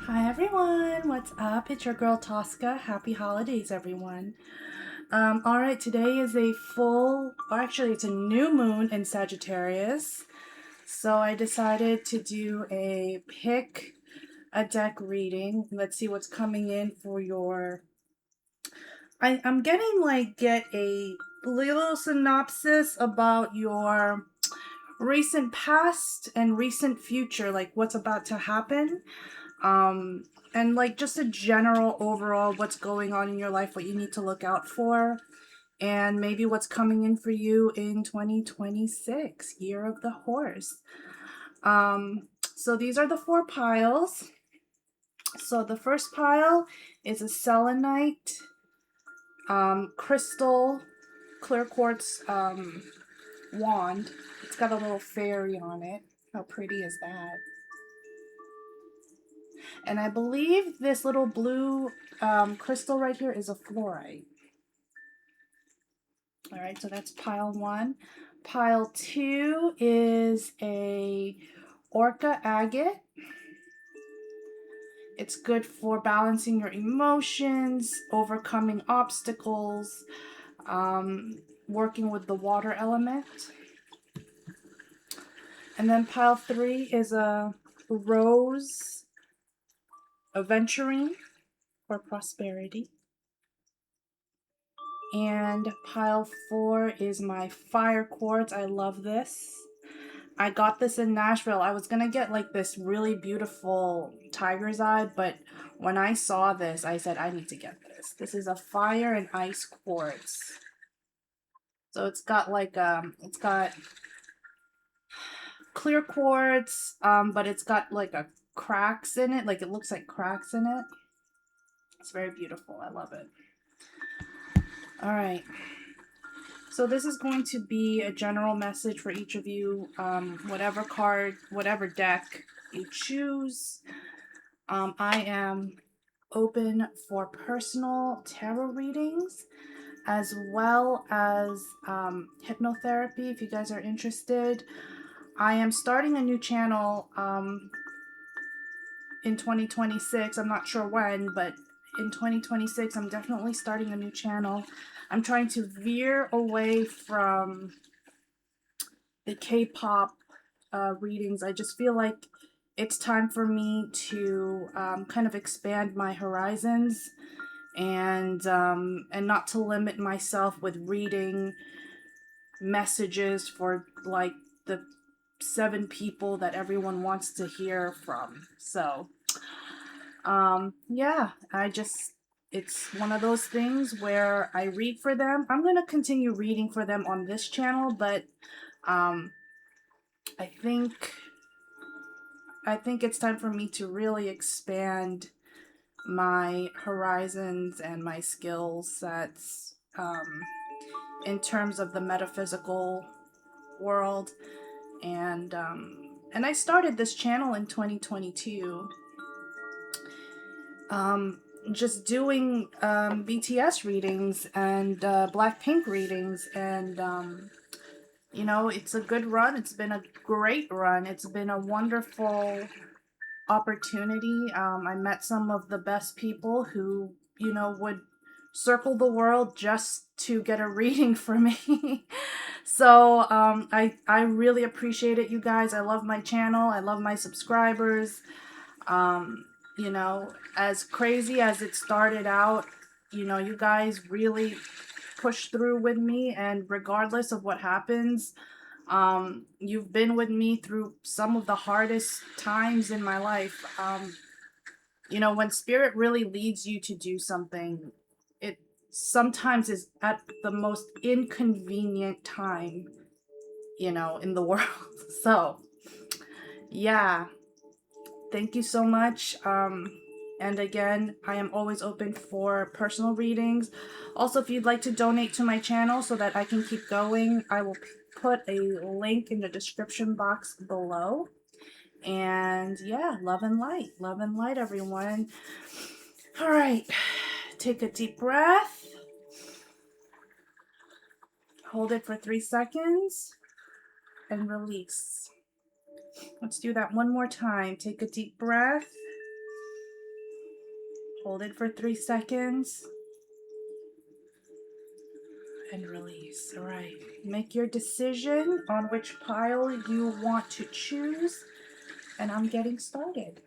Hi everyone, what's up? It's your girl Tosca. Happy holidays, everyone. All right, today is a full, or actually, it's a new moon in Sagittarius. So I decided to do a pick a deck reading. Let's see what's coming in for your. I'm getting get a little synopsis about your recent past and recent future, like what's about to happen. um and like just a general overall what's going on in your life, what you need to look out for, and maybe what's coming in for you in 2026, year of the horse. So these are the four piles. So the first pile is a selenite crystal clear quartz wand. It's got a little fairy on it. How pretty is that? And I believe this little blue crystal right here is a fluorite. All right, so that's pile one. Pile two is a orca agate. It's good for balancing your emotions, overcoming obstacles, working with the water element. And then pile three is a rose aventurine for prosperity. And pile four is my fire quartz. I love this. I got this in Nashville. I was gonna get like this really beautiful tiger's eye, but when I saw this, I said I need to get this. This is a fire and ice quartz. So it's got it's got clear quartz, but it's got like a cracks in it. Like it looks like cracks in it. It's very beautiful. I love it. All right. So this is going to be a general message for each of you, whatever card, whatever deck you choose. I am open for personal tarot readings as well as hypnotherapy if you guys are interested. I am starting a new channel in 2026. I'm not sure when, but in 2026, I'm definitely starting a new channel. I'm trying to veer away from the K-pop readings. I just feel like it's time for me to kind of expand my horizons and not to limit myself with reading messages for like the 7 people that everyone wants to hear from. So yeah, it's one of those things where I read for them. I'm going to continue reading for them on this channel, but um I think it's time for me to really expand my horizons and my skill sets in terms of the metaphysical world. And I started this channel in 2022, just doing BTS readings and Blackpink readings, and you know, it's a good run. It's been a great run. It's been a wonderful opportunity. I met some of the best people who, you know, would circle the world just to get a reading from me. So I really appreciate it, you guys. I love my channel. I love my subscribers. Um, you know, as crazy as it started out, you know, you guys really push through with me, and regardless of what happens, you've been with me through some of the hardest times in my life. You know, when spirit really leads you to do something, it sometimes is at the most inconvenient time, you know, in the world. So yeah, thank you so much. And again, I am always open for personal readings. Also, if you'd like to donate to my channel so that I can keep going, I will put a link in the description box below. And yeah, love and light, everyone. All right, take a deep breath. Hold it for 3 seconds and release. Let's do that one more time. Take a deep breath. Hold it for 3 seconds. And release. All right. Make your decision on which pile you want to choose. And I'm getting started.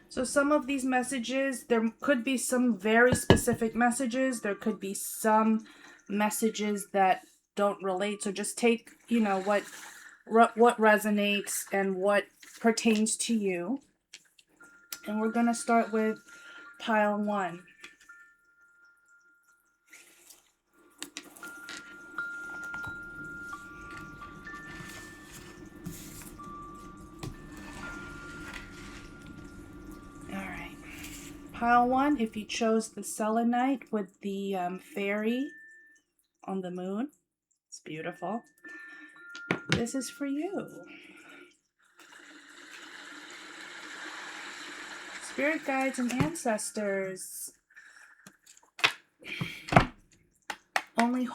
So some of these messages, there could be some very specific messages. There could be some messages that don't relate. So just take, you know, what resonates and what pertains to you. And we're going to start with pile 1. Pile 1, if you chose the selenite with the fairy on the moon, it's beautiful. This is for you. Spirit guides and ancestors. Only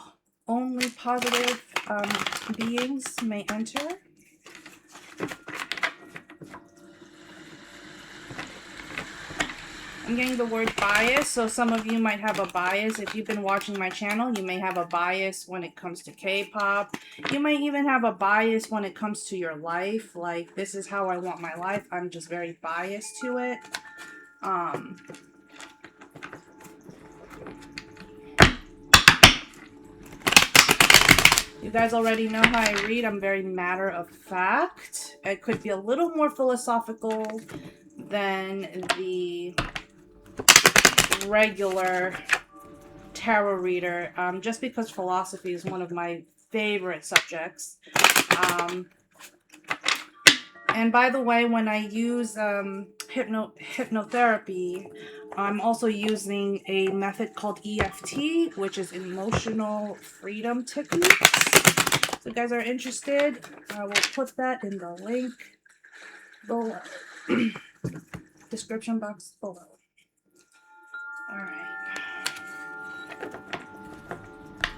positive beings may enter. I'm getting the word bias, so some of you might have a bias. If you've been watching my channel, you may have a bias when it comes to K-pop. You might even have a bias when it comes to your life. Like, this is how I want my life. I'm just very biased to it. You guys already know how I read. I'm very matter of fact. It could be a little more philosophical than the regular tarot reader, just because philosophy is one of my favorite subjects. And by the way, when I use hypnotherapy, I'm also using a method called EFT, which is emotional freedom techniques. So if you guys are interested, I will put that in the link below. Description box below. All right.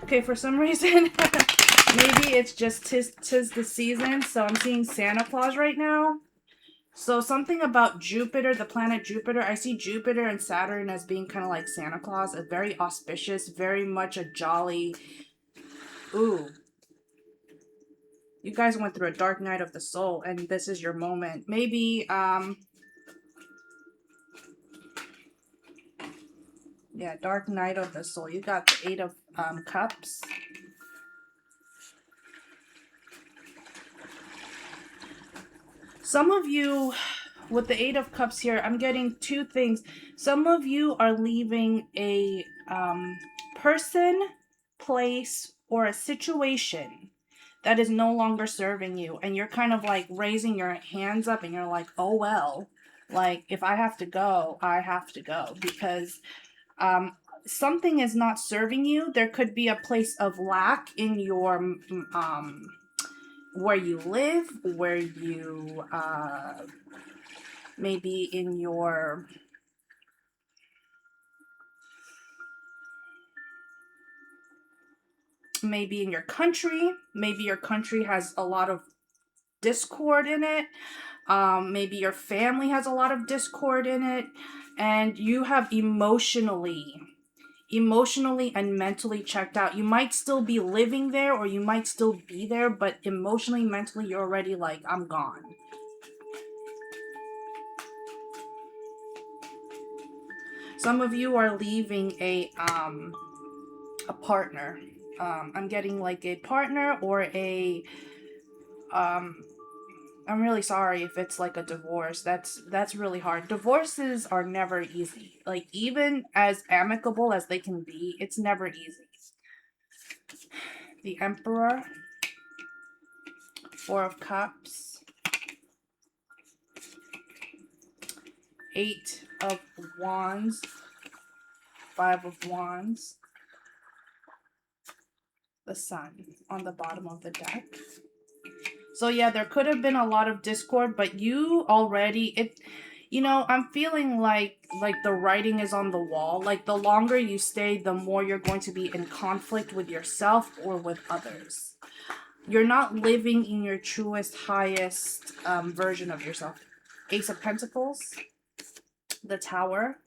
Okay, for some reason, maybe it's just tis the season, so I'm seeing Santa Claus right now. So something about Jupiter, the planet Jupiter, I see Jupiter and Saturn as being kind of like Santa Claus, a very auspicious, very much a jolly, ooh. You guys went through a dark night of the soul, and this is your moment. Maybe, yeah, dark night of the soul. You got the 8 of Cups. Some of you, with the 8 of Cups here, I'm getting 2 things. Some of you are leaving a person, place, or a situation that is no longer serving you. And you're kind of like raising your hands up and you're like, oh, well, like if I have to go, I have to go. Because something is not serving you. There could be a place of lack in your where you live, where you maybe in your country. Maybe your country has a lot of discord in it. Maybe your family has a lot of discord in it, and you have emotionally and mentally checked out. You might still be living there, or you might still be there, but emotionally, mentally, you're already like, I'm gone. Some of you are leaving a partner. I'm getting like a partner or a I'm really sorry if it's like a divorce. That's really hard. Divorces are never easy. Like, even as amicable as they can be, it's never easy. The Emperor, 4 of Cups, Eight of Wands, Five of Wands, the Sun on the bottom of the deck. So yeah, there could have been a lot of discord, but you already, you know, I'm feeling like the writing is on the wall. Like the longer you stay, the more you're going to be in conflict with yourself or with others. You're not living in your truest, highest version of yourself. Ace of Pentacles, the Tower.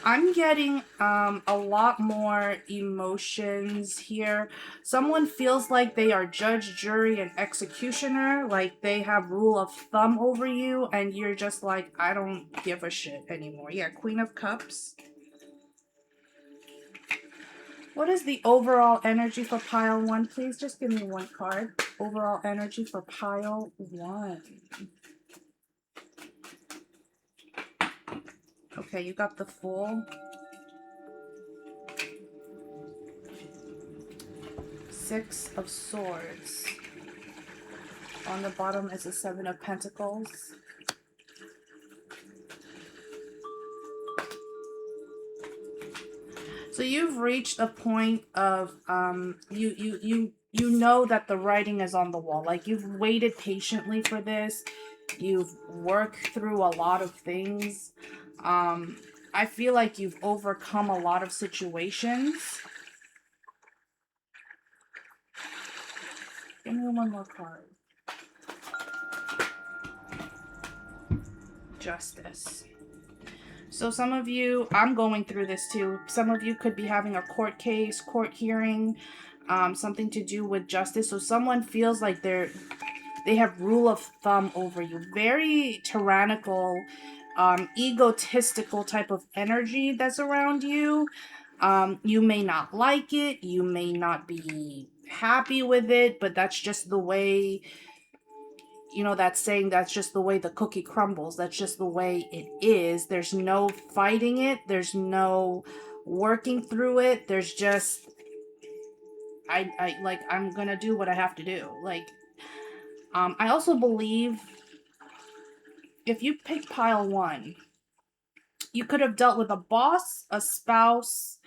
I'm getting a lot more emotions here. Someone feels like they are judge, jury, and executioner. Like they have rule of thumb over you. And you're just like, I don't give a shit anymore. Yeah, Queen of Cups. What is the overall energy for pile one? Please just give me one card. Overall energy for pile one. Okay, you got the Fool. Six of Swords. On the bottom is the Seven of Pentacles. So you've reached a point of you know that the writing is on the wall. Like you've waited patiently for this. You've worked through a lot of things. I feel like you've overcome a lot of situations. Give me one more card. Justice. So some of you, I'm going through this too. Some of you could be having a court case, court hearing, something to do with justice. So someone feels like they have rule of thumb over you. Very tyrannical, egotistical type of energy that's around you. You may not like it. You may not be happy with it, but that's just the way, you know, that saying, that's just the way the cookie crumbles. That's just the way it is. There's no fighting it. There's no working through it. There's just, I'm gonna do what I have to do. Like, I also believe if you pick pile one, you could have dealt with a boss, a spouse,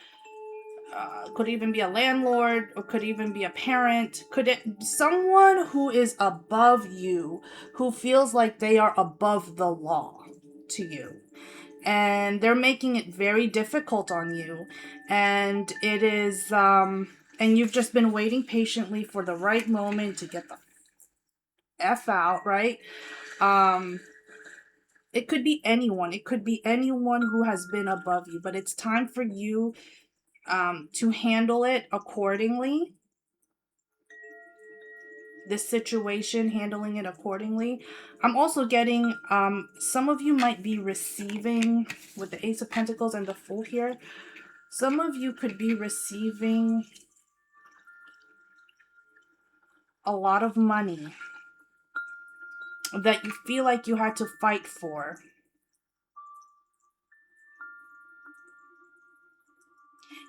could even be a landlord, or could even be a parent. Could it someone who is above you, who feels like they are above the law to you, and they're making it very difficult on you, and it is and you've just been waiting patiently for the right moment to get the F out, right? It could be anyone. It could be anyone who has been above you, but it's time for you to handle it accordingly. This situation, handling it accordingly. I'm also getting, some of you might be receiving, with the Ace of Pentacles and the Fool here, some of you could be receiving a lot of money that you feel like you had to fight for.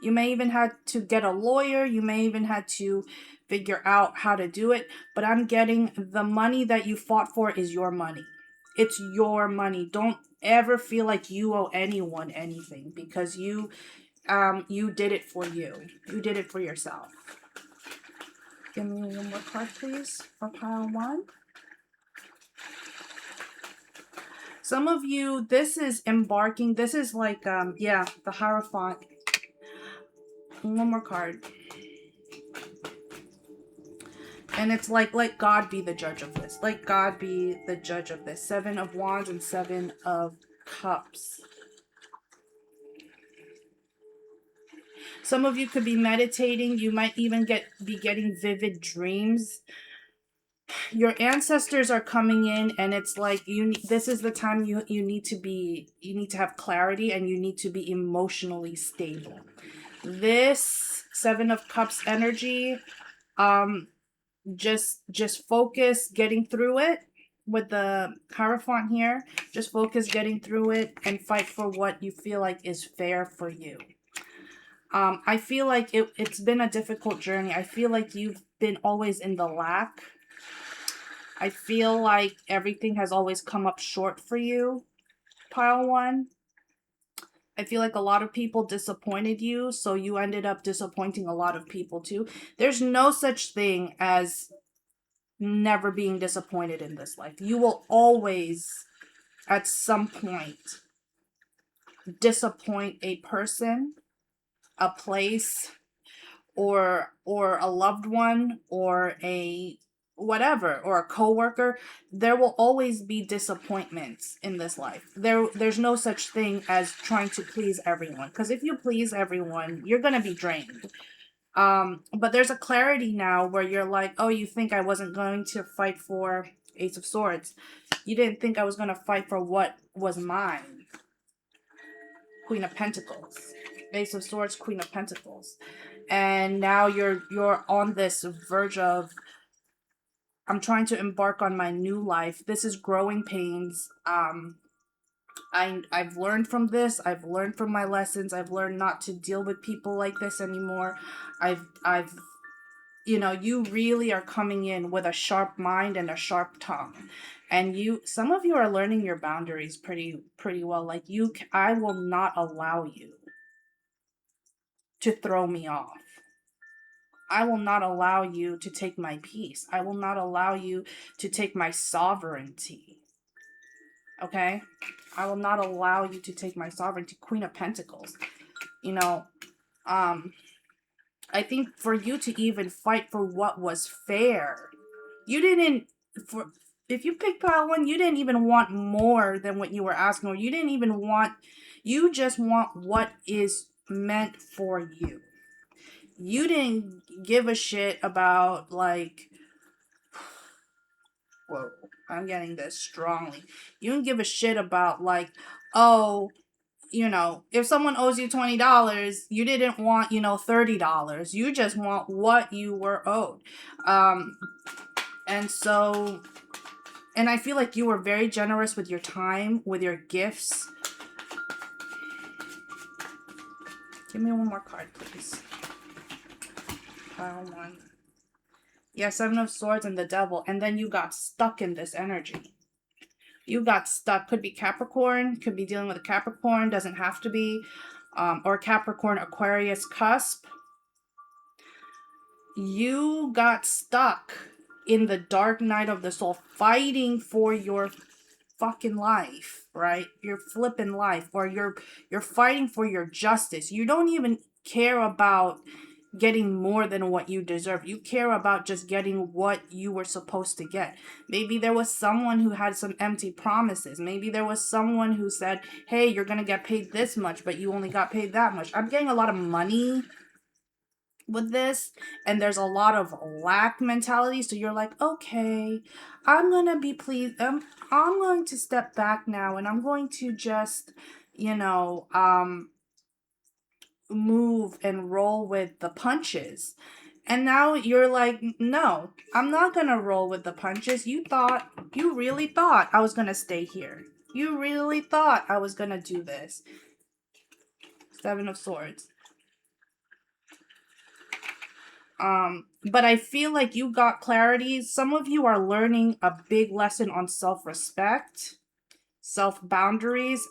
You may even have to get a lawyer. You may even have to figure out how to do it. But I'm getting the money that you fought for is your money. It's your money. Don't ever feel like you owe anyone anything, because you did it for you. You did it for yourself. Give me one more card, please, for pile one. Some of you, this is embarking. This is like, yeah, the Hierophant. One more card. And it's like, let God be the judge of this. Let God be the judge of this. Seven of Wands and Seven of Cups. Some of you could be meditating. You might even be getting vivid dreams. Your ancestors are coming in, and it's like this is the time you need to have clarity, and you need to be emotionally stable. This Seven of Cups energy, just focus getting through it with the Hierophant here. Just focus getting through it and fight for what you feel like is fair for you. I feel like it's been a difficult journey. I feel like you've been always in the lack. I feel like everything has always come up short for you, pile one. I feel like a lot of people disappointed you, so you ended up disappointing a lot of people too. There's no such thing as never being disappointed in this life. You will always, at some point, disappoint a person, a place, or a loved one, or a whatever, or a coworker. There will always be disappointments in this life. There's no such thing as trying to please everyone, because if you please everyone, you're going to be drained. But there's a clarity now where you're like, oh, you think I wasn't going to fight for Ace of Swords. You didn't think I was going to fight for what was mine. Queen of Pentacles. Ace of Swords, Queen of Pentacles. And now you're on this verge of, I'm trying to embark on my new life. This is growing pains. I've learned from this. I've learned from my lessons. I've learned not to deal with people like this anymore. I've you know, you really are coming in with a sharp mind and a sharp tongue. And some of you are learning your boundaries pretty well. Like I will not allow you to throw me off. I will not allow you to take my peace. I will not allow you to take my sovereignty. Okay? I will not allow you to take my sovereignty. Queen of Pentacles. You know, I think for you to even fight for what was fair, you didn't, if you picked pile one, you didn't even want more than what you were asking, or you didn't even want, you just want what is meant for you. You didn't give a shit about, like, whoa, I'm getting this strongly. You didn't give a shit about, like, oh, you know, if someone owes you $20, you didn't want, you know, $30. You just want what you were owed. And so, and I feel like you were very generous with your time, with your gifts. Give me one more card, please. Pile one. Yeah, Seven of Swords and the Devil. And then you got stuck in this energy. You got stuck. Could be Capricorn. Could be dealing with a Capricorn. Doesn't have to be. Or Capricorn, Aquarius cusp. You got stuck in the dark night of the soul, fighting for your fucking life, right? Your flipping life, or you're fighting for your justice. You don't even care about getting more than what you deserve. You care about just getting what you were supposed to get. Maybe there was someone who had some empty promises. Maybe there was someone who said, hey, you're gonna get paid this much, but you only got paid that much. I'm getting a lot of money with this, and there's a lot of lack mentality. So you're like, okay, I'm gonna be pleased. I'm going to step back now, and I'm going to just, you know, move and roll with the punches. And now you're like, no, I'm not gonna roll with the punches. You really thought I was gonna stay here. You really thought I was gonna do this. Seven of Swords. But I feel like you got clarity. Some of you are learning a big lesson on self-respect, self-boundaries,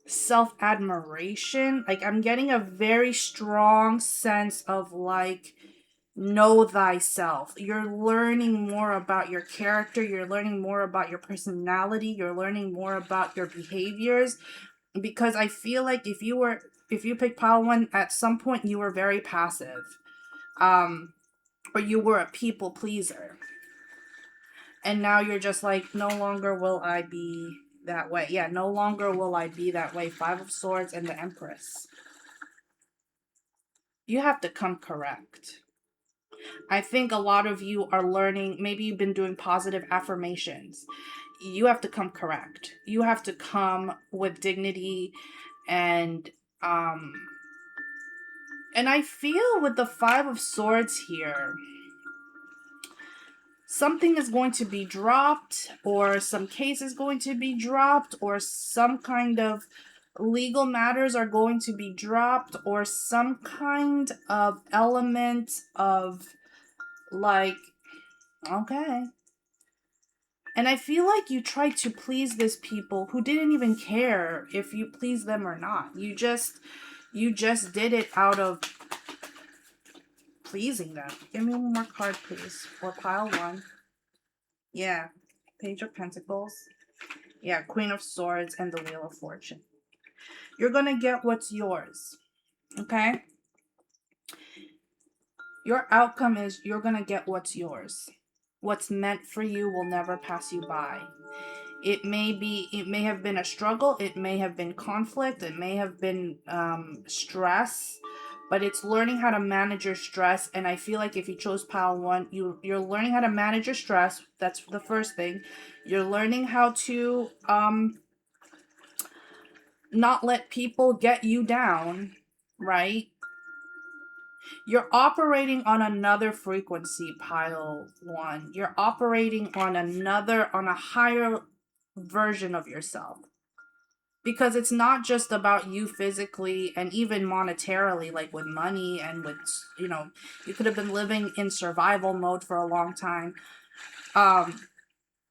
self-admiration. Like, I'm getting a very strong sense of, like, know thyself. You're learning more about your character. You're learning more about your personality. You're learning more about your behaviors. Because I feel like if you pick pile one, at some point you were very passive. Or you were a people pleaser. And now you're just like, no longer will I be that way. Yeah, no longer will I be that way. Five of Swords and the Empress. You have to come correct. I think a lot of you are learning, maybe you've been doing positive affirmations. You have to come correct. You have to come with dignity and I feel with the Five of Swords here, something is going to be dropped, or some case is going to be dropped, or some kind of legal matters are going to be dropped, or some kind of element of like, okay. And I feel like you tried to please this people who didn't even care if you pleased them or not. You just did it out of pleasing them. Give me one more card, please, for pile one. Yeah, Page of Pentacles. Yeah, Queen of Swords and the Wheel of Fortune. You're gonna get what's yours, okay? Your outcome is you're gonna get what's yours. What's meant for you will never pass you by. It may have been a struggle, it may have been conflict, it may have been stress, but it's learning how to manage your stress. And I feel like if you chose pile one, you're learning how to manage your stress. That's the first thing. You're learning how to not let people get you down, right? You're operating on another frequency, pile one. You're operating on a higher version of yourself. Because it's not just about you physically and even monetarily, like with money and with, you know, you could have been living in survival mode for a long time.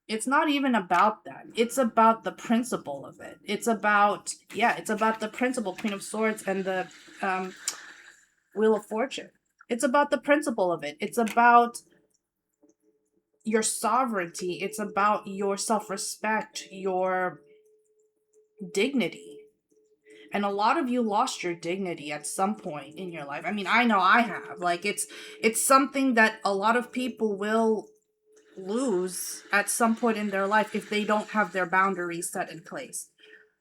It's not even about that. It's about the principle of it. It's about the principle, Queen of Swords and the Wheel of Fortune. It's about the principle of it. It's about your sovereignty. It's about your self-respect, your dignity. And a lot of you lost your dignity at some point in your life. I mean, I know I have. Like, it's something that a lot of people will lose at some point in their life if they don't have their boundaries set in place.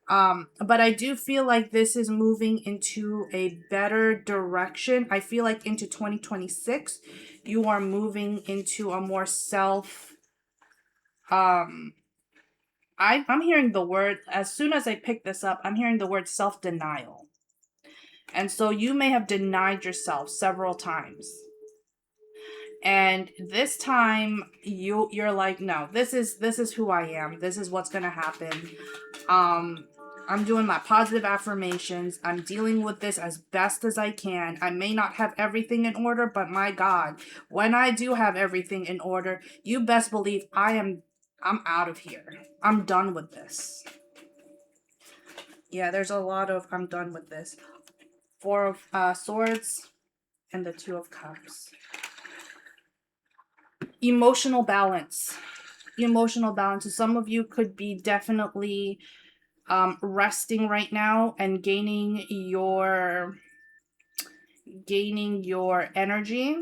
But I do feel like this is moving into a better direction. I feel like into 2026, you are moving into a more I'm hearing the word, as soon as I pick this up, I'm hearing the word self-denial. And so you may have denied yourself several times. And this time you're like, no, this is who I am. This is what's going to happen. I'm doing my positive affirmations. I'm dealing with this as best as I can. I may not have everything in order, but my God, when I do have everything in order, you best believe I'm out of here. I'm done with this. Yeah, there's a lot of I'm done with this. Four of Swords and the Two of Cups. Emotional balance. Emotional balance. So some of you could be definitely resting right now and gaining your energy.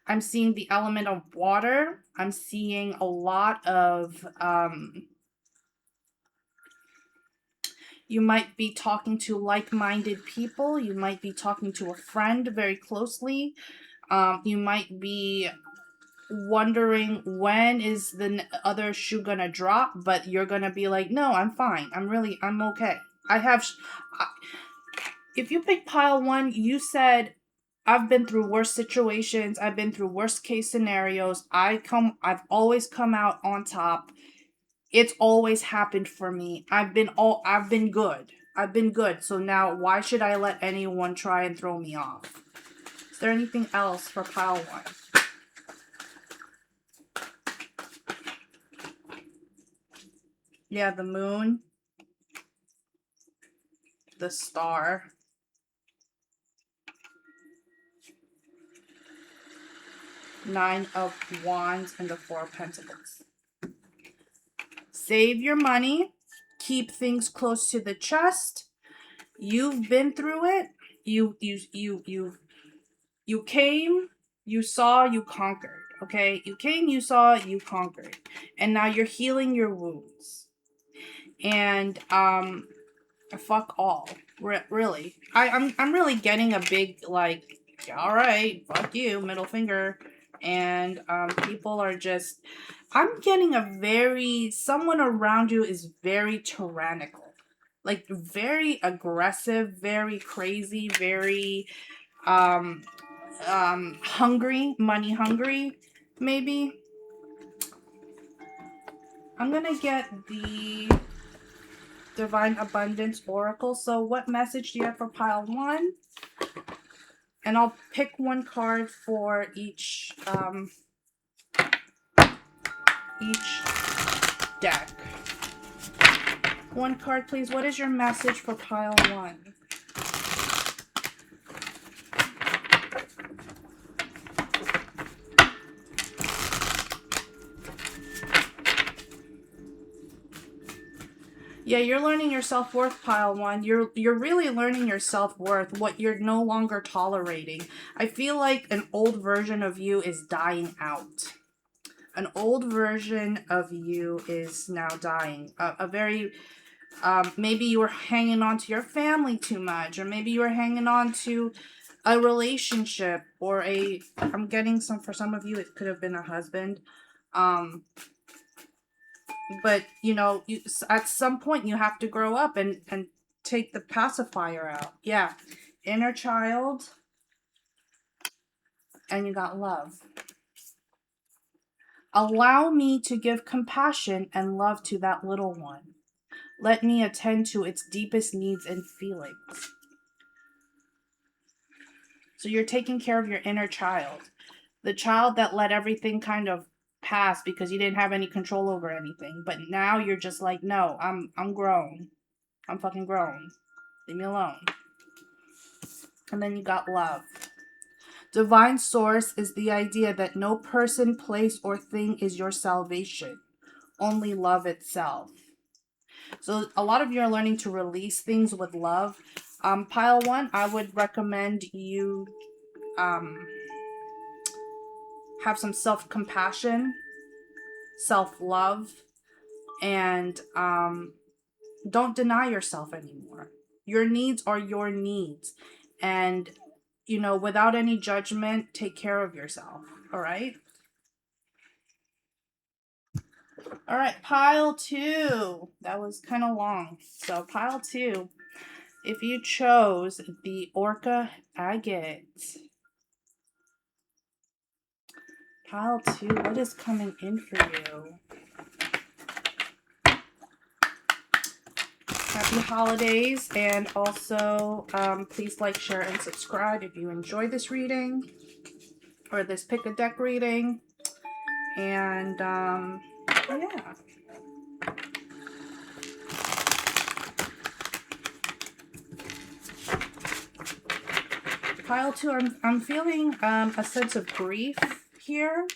I'm seeing the element of water. I'm seeing a lot of you might be talking to like-minded people. You might be talking to a friend very closely. You might be wondering when is the other shoe gonna drop, but you're gonna be like, no, I'm fine. I'm okay. If you pick pile one, you said, I've been through worse situations. I've been through worst case scenarios. I've always come out on top. It's always happened for me. I've been good. I've been good. So now why should I let anyone try and throw me off? Is there anything else for pile one? Yeah, the moon, the star, Nine of Wands, and the Four of Pentacles. Save your money. Keep things close to the chest. You've been through it. You came, you saw, you conquered. Okay? You came, you saw, you conquered. And now you're healing your wounds. And fuck all. Really. I'm really getting a big, like, all right, fuck you, middle finger. And people are just, I'm getting someone around you is very tyrannical. Like, very aggressive, very crazy, very hungry, money hungry, maybe. I'm gonna get the Divine Abundance Oracle. So what message do you have for pile 1? And I'll pick one card for each deck. One card, please. What is your message for pile 1? Yeah, you're learning your self-worth, pile 1. You're really learning your self-worth, what you're no longer tolerating. I feel like an old version of you is dying out. An old version of you is now dying. Maybe you were hanging on to your family too much, or maybe you were hanging on to a relationship, or I'm getting for some of you, it could have been a husband. But, you know, at some point you have to grow up and take the pacifier out. Yeah. Inner child. And you got love. Allow me to give compassion and love to that little one. Let me attend to its deepest needs and feelings. So you're taking care of your inner child. The child that let everything kind of pass because you didn't have any control over anything. But now you're just like, no, I'm grown. I'm fucking grown. Leave me alone. And then you got love. Divine source is the idea that no person, place, or thing is your salvation. Only love itself. So a lot of you are learning to release things with love. Pile 1, I would recommend you have some self-compassion, self-love, and don't deny yourself anymore. Your needs are your needs. And, you know, without any judgment, take care of yourself. All right? All right, pile 2. That was kind of long. So pile 2, if you chose the Orca Agate. Pile 2, what is coming in for you? Happy holidays, and also please like, share, and subscribe if you enjoy this reading or this pick a deck reading. And yeah. Pile 2, I'm feeling a sense of grief here.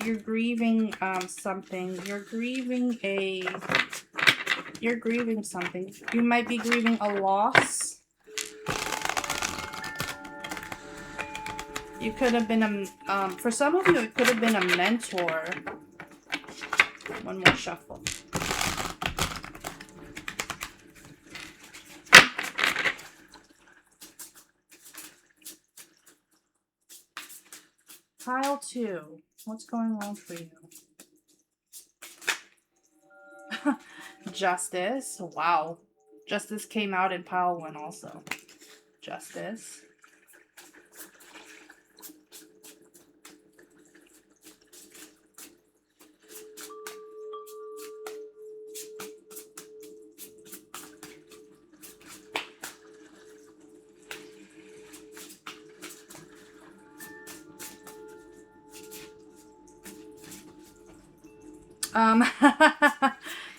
You're grieving something. You're grieving something. You might be grieving a loss. You could have been for some of you, it could have been a mentor. One more shuffle. Pile 2, what's going on for you? Justice. Wow. Justice came out in pile 1 also. Justice.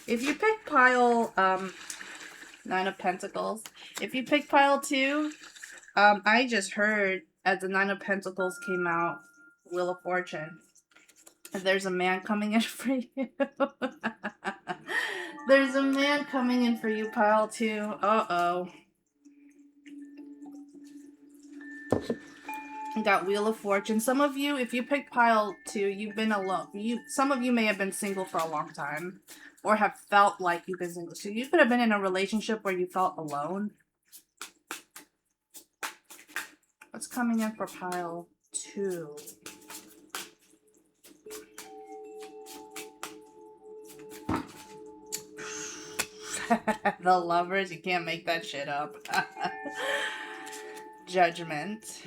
If you pick pile 9 of Pentacles, if you pick pile 2, I just heard as the 9 of Pentacles came out, Wheel of Fortune. There's a man coming in for you. There's a man coming in for you, pile 2. Uh-oh. You got Wheel of Fortune. Some of you, if you pick pile 2, you've been alone. Some of you may have been single for a long time, or have felt like you've been single. So you could have been in a relationship where you felt alone. What's coming in for pile 2? The Lovers, you can't make that shit up. Judgment.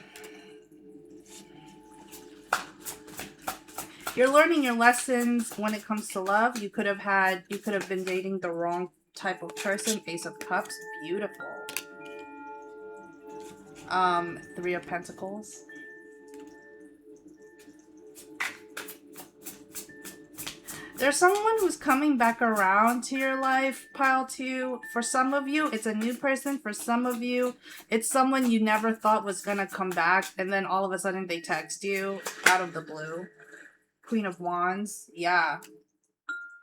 You're learning your lessons when it comes to love. You could have been dating the wrong type of person. Ace of Cups, beautiful. Three of Pentacles. There's someone who's coming back around to your life, pile 2. For some of you, it's a new person. For some of you, it's someone you never thought was going to come back. And then all of a sudden they text you out of the blue. Queen of Wands. Yeah.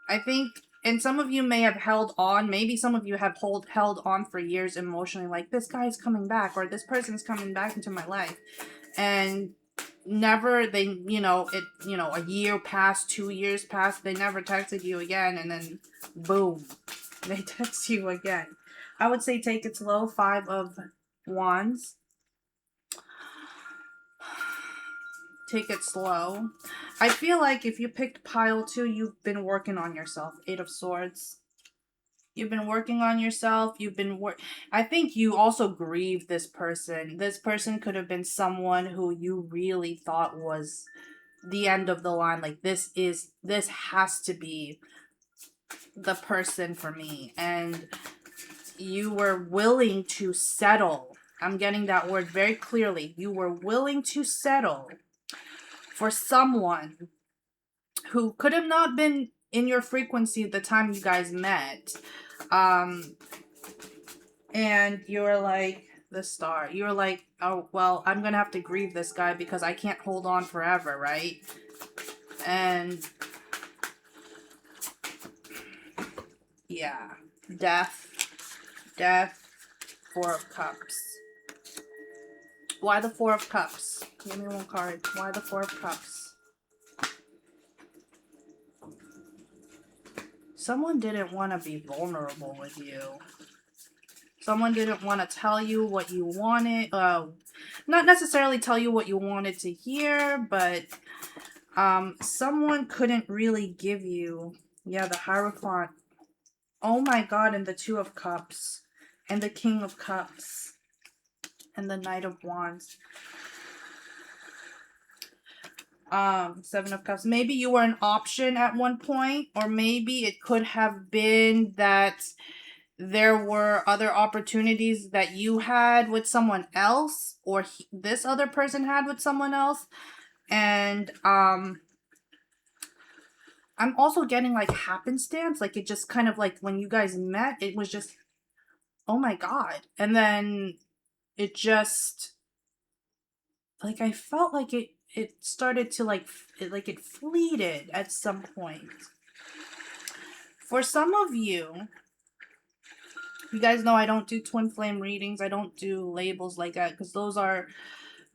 I think, and some of you may have held on. Maybe some of you have held on for years emotionally. Like, this guy's coming back, or this person's coming back into my life. And never, they, a year passed, 2 years passed, they never texted you again, and then boom, they text you again. I would say take it slow. 5 of Wands. Take it slow. I feel like if you picked pile 2, you've been working on yourself. 8 of Swords. You've been working on yourself. I think you also grieve this person. This person could have been someone who you really thought was the end of the line. Like, this has to be the person for me. And you were willing to settle. I'm getting that word very clearly. You were willing to settle for someone who could have not been in your frequency at the time you guys met. And you're like, the Star. You're like, oh, well, I'm going to have to grieve this guy because I can't hold on forever, right? And yeah, death, 4 of Cups. Why the 4 of Cups? Give me one card. Why the 4 of Cups? Someone didn't want to be vulnerable with you. Someone didn't want to tell you what you wanted. Not necessarily tell you what you wanted to hear, but someone couldn't really give you, yeah, the Hierophant. Oh my God, and the 2 of Cups. And the King of Cups. And the Knight of Wands. 7 of Cups. Maybe you were an option at one point, or maybe it could have been that there were other opportunities that you had with someone else, or this other person had with someone else. And I'm also getting like happenstance. Like, it just kind of like when you guys met, it was just, oh my God. And then it just, like, I felt like it started to it fleeted at some point. For some of you, you guys know I don't do twin flame readings. I don't do labels like that because those are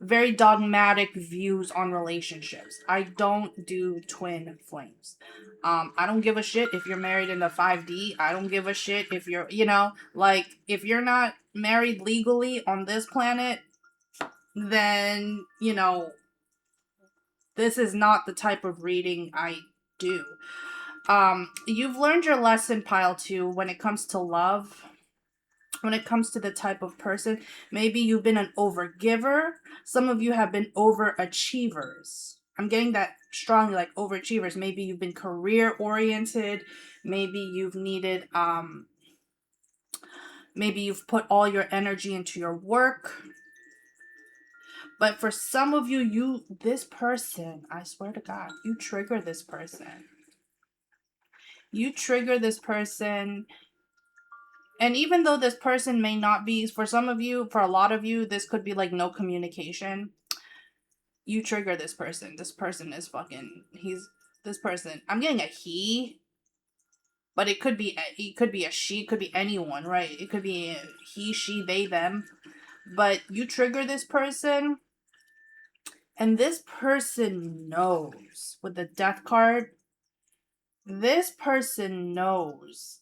very dogmatic views on relationships. I don't do twin flames. I don't give a shit if you're married in the 5D. I don't give a shit if you're, if you're not married legally on this planet, then, this is not the type of reading I do. You've learned your lesson, pile 2, when it comes to love. When it comes to the type of person, maybe you've been an overgiver. Some of you have been overachievers. I'm getting that strongly, like overachievers. Maybe you've been career oriented. Maybe you've needed, maybe you've put all your energy into your work. But for some of you, this person, I swear to God, you trigger this person. You trigger this person. And even though this person may not be, for some of you, for a lot of you, this could be like no communication. You trigger this person. This person is fucking, this person. I'm getting a he, but it could be a she, it could be anyone, right? It could be he, she, they, them. But you trigger this person, and this person knows, with the Death card, this person knows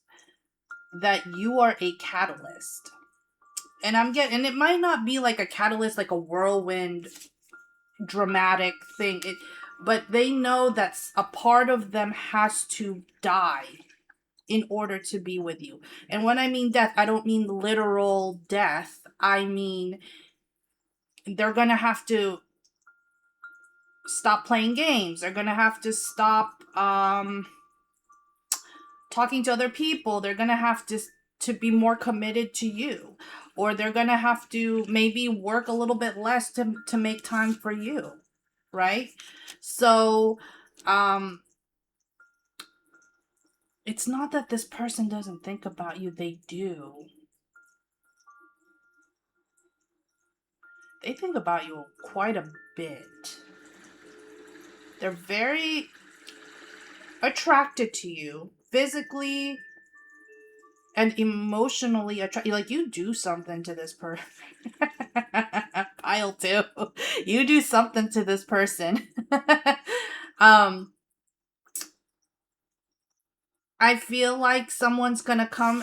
that you are a catalyst. And it might not be like a catalyst, like a whirlwind dramatic thing, but they know that a part of them has to die in order to be with you. And when I mean death, I don't mean literal death. I mean, they're gonna have to stop playing games. They're gonna have to stop talking to other people. They're gonna have to be more committed to you, or they're gonna have to maybe work a little bit less to make time for you, right? So it's not that this person doesn't think about you. They do. They think about you quite a bit. They're very attracted to you physically and emotionally attracted. Like, you do something to this person. Pile two. You do something to this person. I feel like someone's gonna come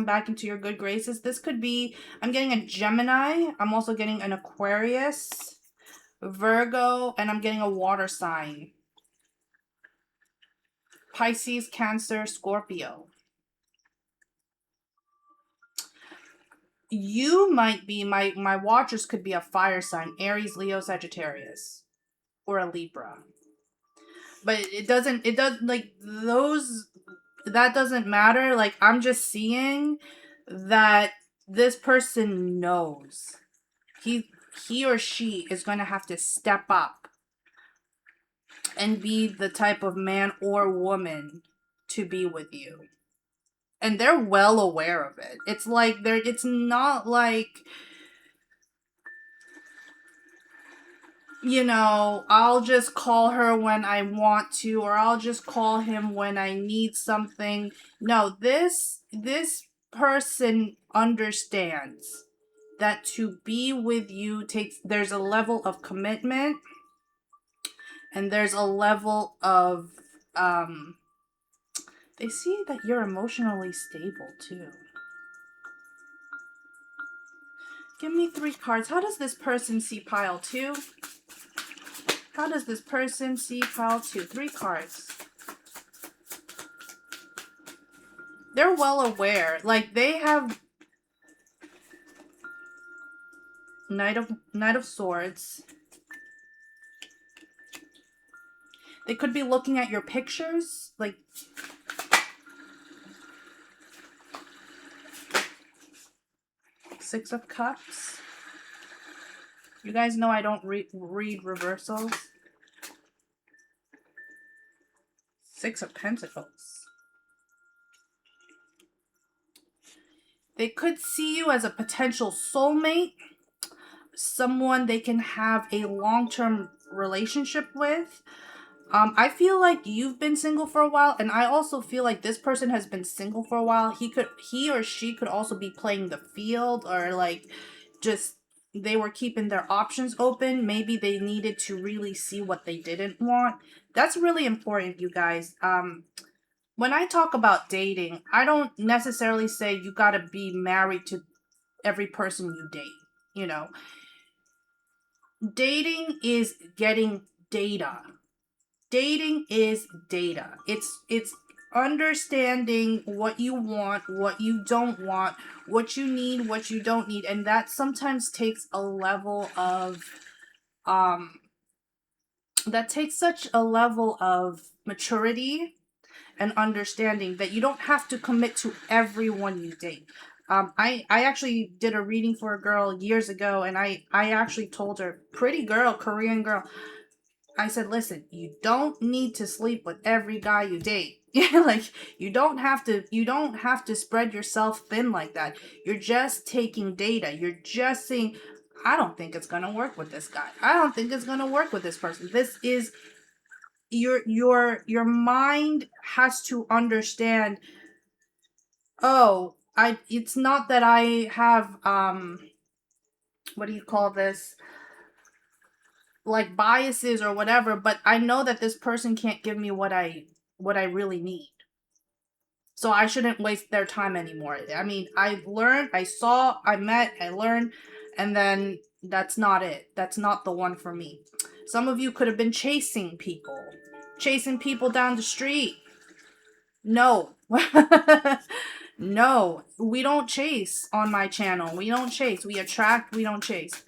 back into your good graces. This could be, I'm getting a Gemini. I'm also getting an Aquarius, Virgo, and I'm getting a water sign. Pisces, Cancer, Scorpio. You might be, my watchers could be a fire sign, Aries, Leo, Sagittarius, or a Libra. But it does, like, that doesn't matter. Like, I'm just seeing that this person knows he or she is going to have to step up and be the type of man or woman to be with you. And they're well aware of it. It's not like, you know, I'll just call her when I want to, or I'll just call him when I need something. No, this person understands that to be with you there's a level of commitment, and there's a level of they see that you're emotionally stable too. Give me 3 cards. How does this person see pile 2? How does this person see pile 2? 3 cards. They're well aware. Like, they have Knight of Swords. They could be looking at your pictures, like, Six of Cups. You guys know I don't read reversals. Six of Pentacles. They could see you as a potential soulmate, someone they can have a long-term relationship with. I feel like you've been single for a while, and I also feel like this person has been single for a while. He or she could also be playing the field, or like, just, they were keeping their options open. Maybe they needed to really see what they didn't want. That's really important, you guys. When I talk about dating, I don't necessarily say you gotta be married to every person you date, you know. Dating is getting data. Dating is data. It's understanding what you want, what you don't want, what you need, what you don't need, and that sometimes takes a level of that takes such a level of maturity and understanding that you don't have to commit to everyone you date. I actually did a reading for a girl years ago, and I actually told her, pretty girl, Korean girl, I said, listen, you don't need to sleep with every guy you date. Like, you don't have to spread yourself thin like that. You're just taking data. You're just saying, I don't think it's gonna work with this guy. I don't think it's gonna work with this person. This is your mind has to understand, oh, it's not that I have what do you call this? Like, biases or whatever, but I know that this person can't give me what I really need. So I shouldn't waste their time anymore. I mean, I've learned, I saw, I met, I learned, and then that's not it. That's not the one for me. Some of you could have been chasing people down the street. No. No, we don't chase on my channel. We don't chase. We attract, we don't chase.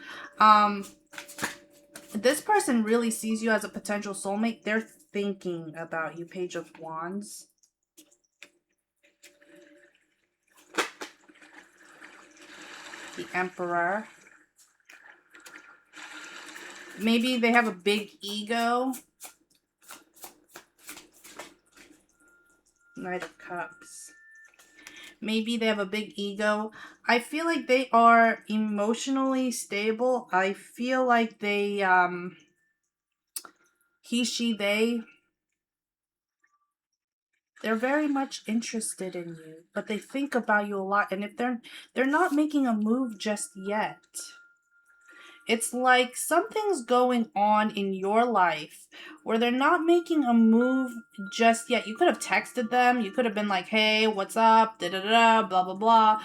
This person really sees you as a potential soulmate. They're thinking about you. Page of Wands. The Emperor. Maybe they have a big ego. Knight of Cups. Maybe they have a big ego. I feel like they are emotionally stable. I feel like they, he, she, they're very much interested in you, but they think about you a lot. And if they're not making a move just yet. It's like something's going on in your life where they're not making a move just yet. You could have texted them. You could have been like, hey, what's up? Da da da, blah, blah, blah.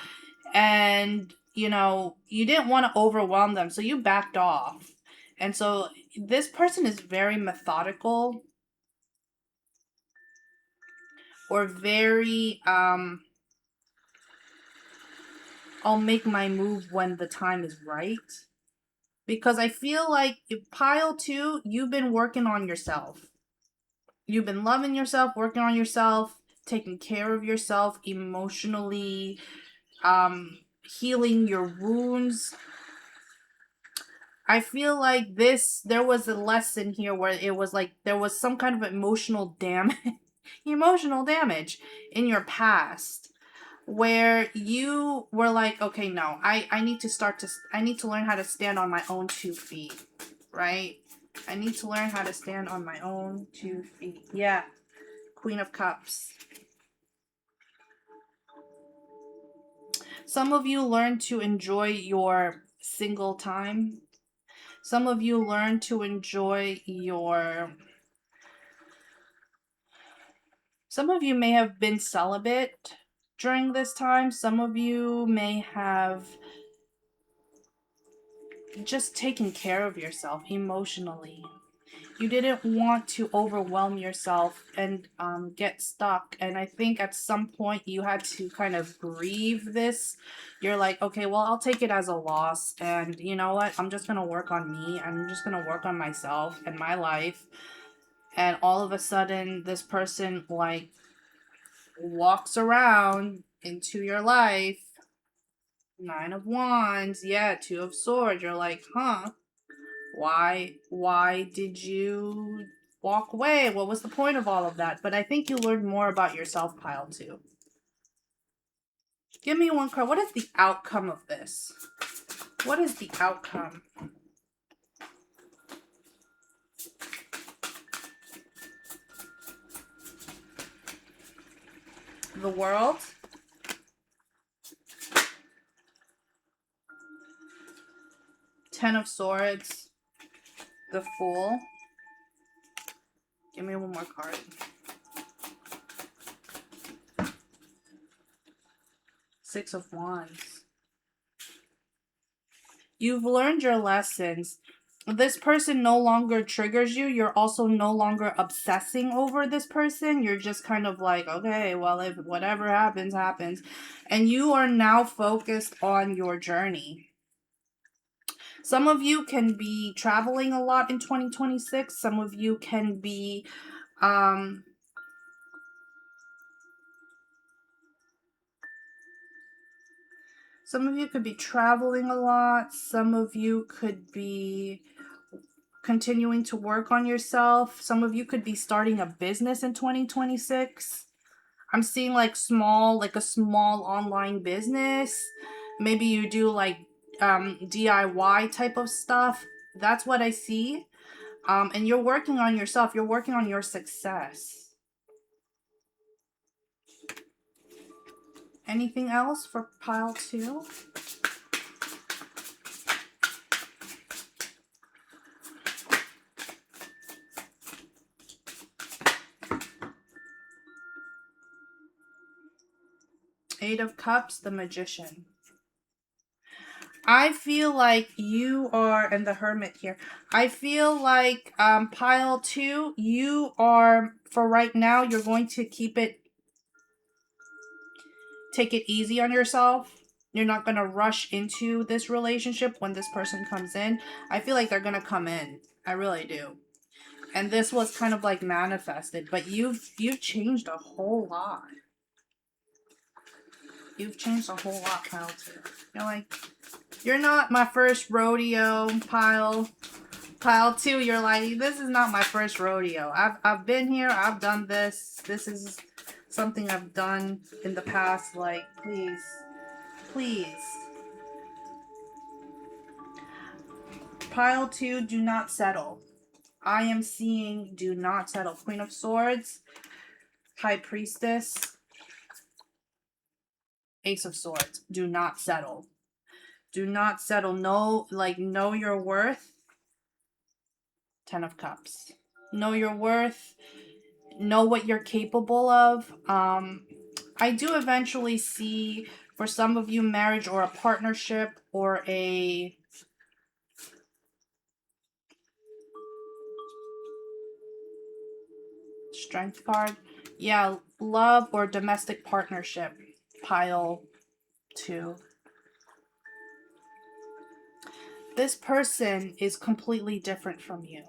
And, you know, you didn't want to overwhelm them. So you backed off. And so this person is very methodical or very, I'll make my move when the time is right. Because I feel like if pile 2, you've been working on yourself. You've been loving yourself, working on yourself, taking care of yourself emotionally, healing your wounds. I feel like there was a lesson here where it was like there was some kind of emotional damage in your past where you were like, okay, no, I need to learn how to stand on my own 2 feet, right? I need to learn how to stand on my own 2 feet. Yeah. Queen of Cups. Some of you learn to enjoy your single time. Some of you learn to enjoy some of you may have been celibate during this time. Some of you may have just taken care of yourself emotionally. You didn't want to overwhelm yourself and get stuck. And I think at some point you had to kind of grieve this. You're like, okay, well, I'll take it as a loss. And you know what? I'm just going to work on me. I'm just going to work on myself and my life. And all of a sudden, this person, like, walks around into your life. 9 of Wands. Yeah, 2 of Swords. You're like, huh? Why did you walk away? What was the point of all of that? But I think you learned more about yourself, pile 2. Give me one card. What is the outcome of this? What is the outcome? The World. Ten of Swords. The Fool. Give me one more card. Six of Wands. You've learned your lessons. This person no longer triggers you. You're also no longer obsessing over this person. You're just kind of like, okay, well, if whatever happens, happens. And you are now focused on your journey. Some of you can be traveling a lot in 2026. Some of you can be, some of you could be traveling a lot. Some of you could be continuing to work on yourself. Some of you could be starting a business in 2026. I'm seeing like a small online business. Maybe you do like DIY type of stuff. That's what I see. And you're working on yourself. You're working on your success. Anything else for pile 2? Eight of Cups, the Magician. I feel like you are, and the Hermit here, I feel like pile 2, you are, for right now, you're going to take it easy on yourself. You're not going to rush into this relationship when this person comes in. I feel like they're going to come in. I really do. And this was kind of like manifested, but you've changed a whole lot. You've changed a whole lot, Pile 2. You're like, you're not my first rodeo, Pile 2. You're like, this is not my first rodeo. I've been here. I've done this. This is something I've done in the past. Like, please, please. Pile 2, do not settle. I am seeing do not settle. Queen of Swords, High Priestess, Ace of Swords. Do not settle. Do not settle. Know your worth. 10 of Cups. Know your worth. Know what you're capable of. I do eventually see, for some of you, marriage or a partnership or a Strength card. Yeah, love or domestic partnership. Pile 2. This person is completely different from you.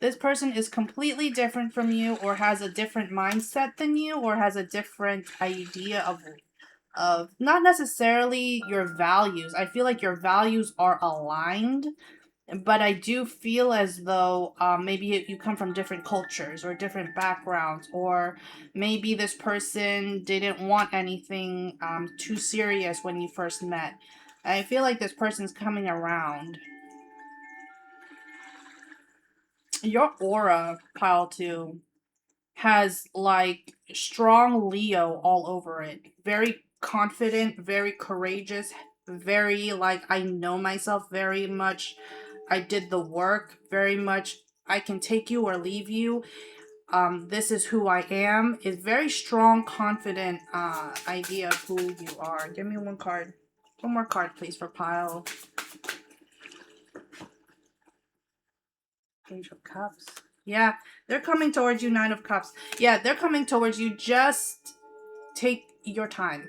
This person is completely different from you, or has a different mindset than you, or has a different idea of not necessarily your values. I feel like your values are aligned, but I do feel as though maybe you come from different cultures or different backgrounds, or maybe this person didn't want anything too serious when you first met. I feel like this person's coming around. Your aura, Pile 2, has like strong Leo all over it. Very confident, very courageous, very like, I know myself very much. I did the work very much. I can take you or leave you. This is who I am. Is very strong, confident idea of who you are. Give me one card. One more card, please, for Pile. Page of Cups. Yeah, they're coming towards you. 9 of Cups. Yeah, they're coming towards you. Just take your time.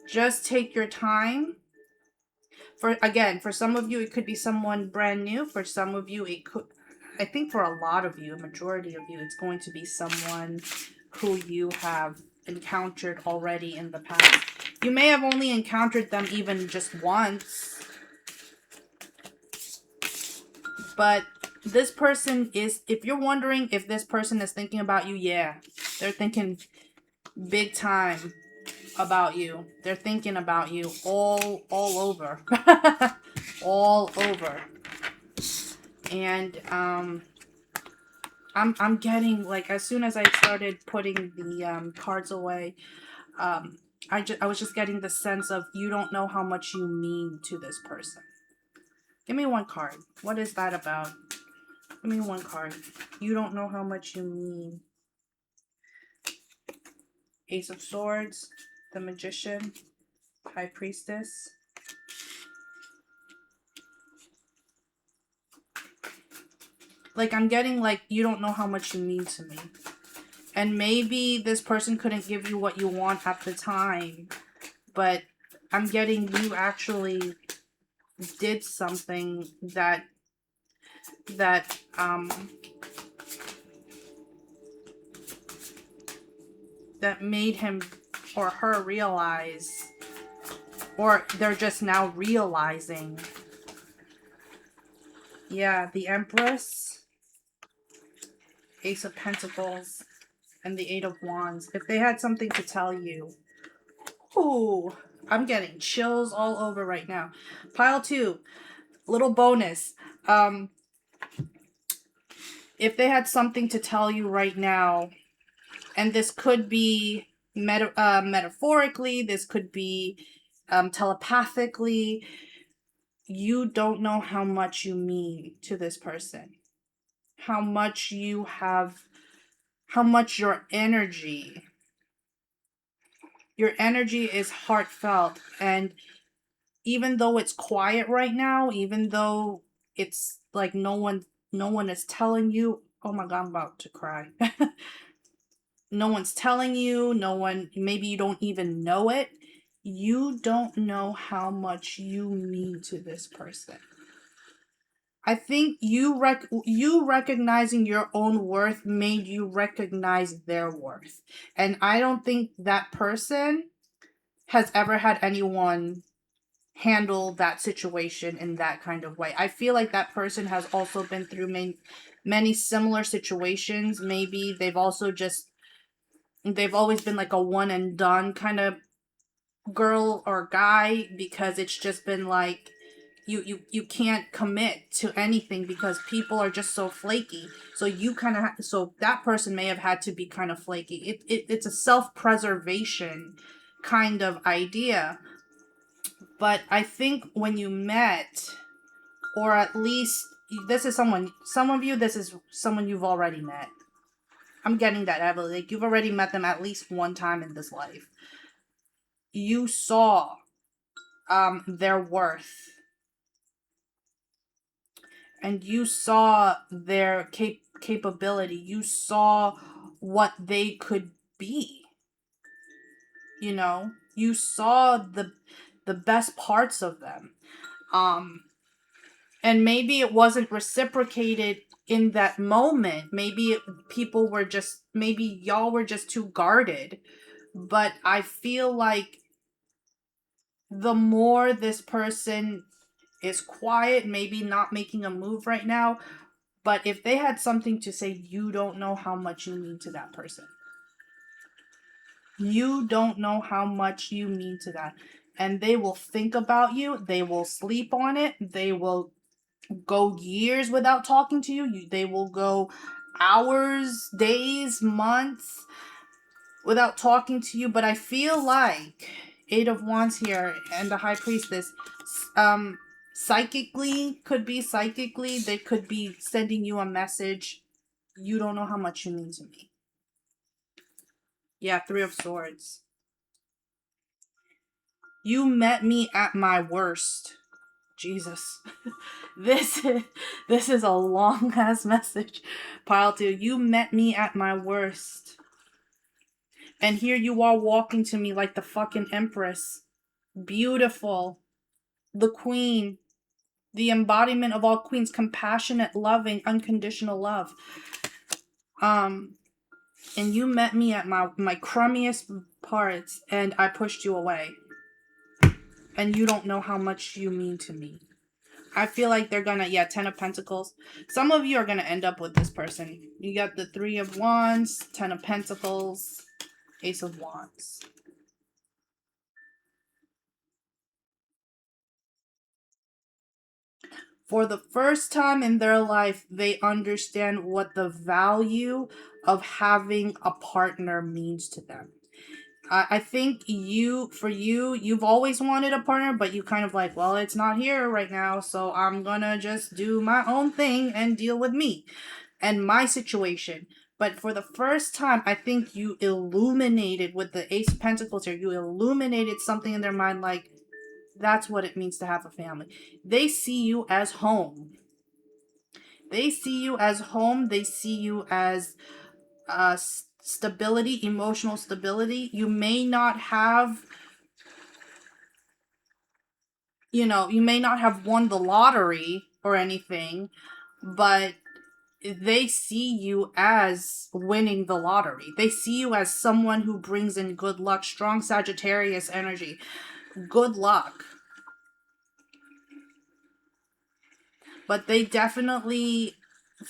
Just take your time. For some of you, it could be someone brand new. For some of you, it could, I think for a lot of you, a majority of you, it's going to be someone who you have encountered already in the past. You may have only encountered them even just once. But this person is, if you're wondering if this person is thinking about you, yeah. They're thinking big time about you. They're thinking about you all over. All over. And I'm getting, like, as soon as I started putting the cards away, I was just getting the sense of, you don't know how much you mean to this person. Give me one card. What is that about? Give me one card. You don't know how much you mean. Ace of Swords, the Magician, High Priestess. Like, I'm getting, like, you don't know how much you mean to me. And maybe this person couldn't give you what you want at the time, but I'm getting you actually did something that made him or her realize, or they're just now realizing. Yeah, the Empress, Ace of Pentacles, and the 8 of Wands. If they had something to tell you. Ooh, I'm getting chills all over right now. Pile 2, little bonus. If they had something to tell you right now, and this could be metaphorically, this could be telepathically, you don't know how much you mean to this person. How much you have, how much your energy is heartfelt. And even though it's quiet right now, even though it's like no one is telling you, oh my God, I'm about to cry. No one's telling you, maybe you don't even know it. You don't know how much you mean to this person. I think you recognizing your own worth made you recognize their worth. And I don't think that person has ever had anyone handle that situation in that kind of way. I feel like that person has also been through many similar situations. Maybe they've always been like a one and done kind of girl or guy, because it's just been like you can't commit to anything because people are just so flaky. So you kind of so that person may have had to be kind of flaky. It's a self-preservation kind of idea. But I think when you met, or at least this is some of you, this is someone you've already met. I'm getting that, Evelyn. Like, you've already met them at least one time in this life. You saw their worth, and you saw their capability. You saw what they could be. You know, you saw the best parts of them. And maybe it wasn't reciprocated in that moment. Maybe y'all were just too guarded. But I feel like the more this person is quiet, maybe not making a move right now, but if they had something to say, you don't know how much you mean to that person. You don't know how much you mean to that. And they will think about you. They will sleep on it. They will go years without talking to you. They will go hours, days, months without talking to you. But I feel like Eight of Wands here and the High Priestess, psychically, they could be sending you a message. You don't know how much you mean to me. Yeah, Three of Swords. You met me at my worst. Jesus. This is a long ass message. Pile 2. You met me at my worst. And here you are walking to me like the fucking Empress. Beautiful. The Queen. The embodiment of all queens. Compassionate, loving, unconditional love. And you met me at my crummiest parts, and I pushed you away. And you don't know how much you mean to me. I feel like they're gonna, Ten of Pentacles. Some of you are gonna end up with this person. You got the Three of Wands, Ten of Pentacles, Ace of Wands. For the first time in their life, they understand what the value of having a partner means to them. I think you've always wanted a partner, but you kind of like, well, it's not here right now, so I'm gonna just do my own thing and deal with me and my situation. But for the first time, I think you illuminated with the Ace of Pentacles here, you illuminated something in their mind, like, that's what it means to have a family. They see you as home. They see you as home. They see you as stability, emotional stability. You may not have, you may not have won the lottery or anything, but they see you as winning the lottery. They see you as someone who brings in good luck, strong Sagittarius energy, good luck. But they definitely,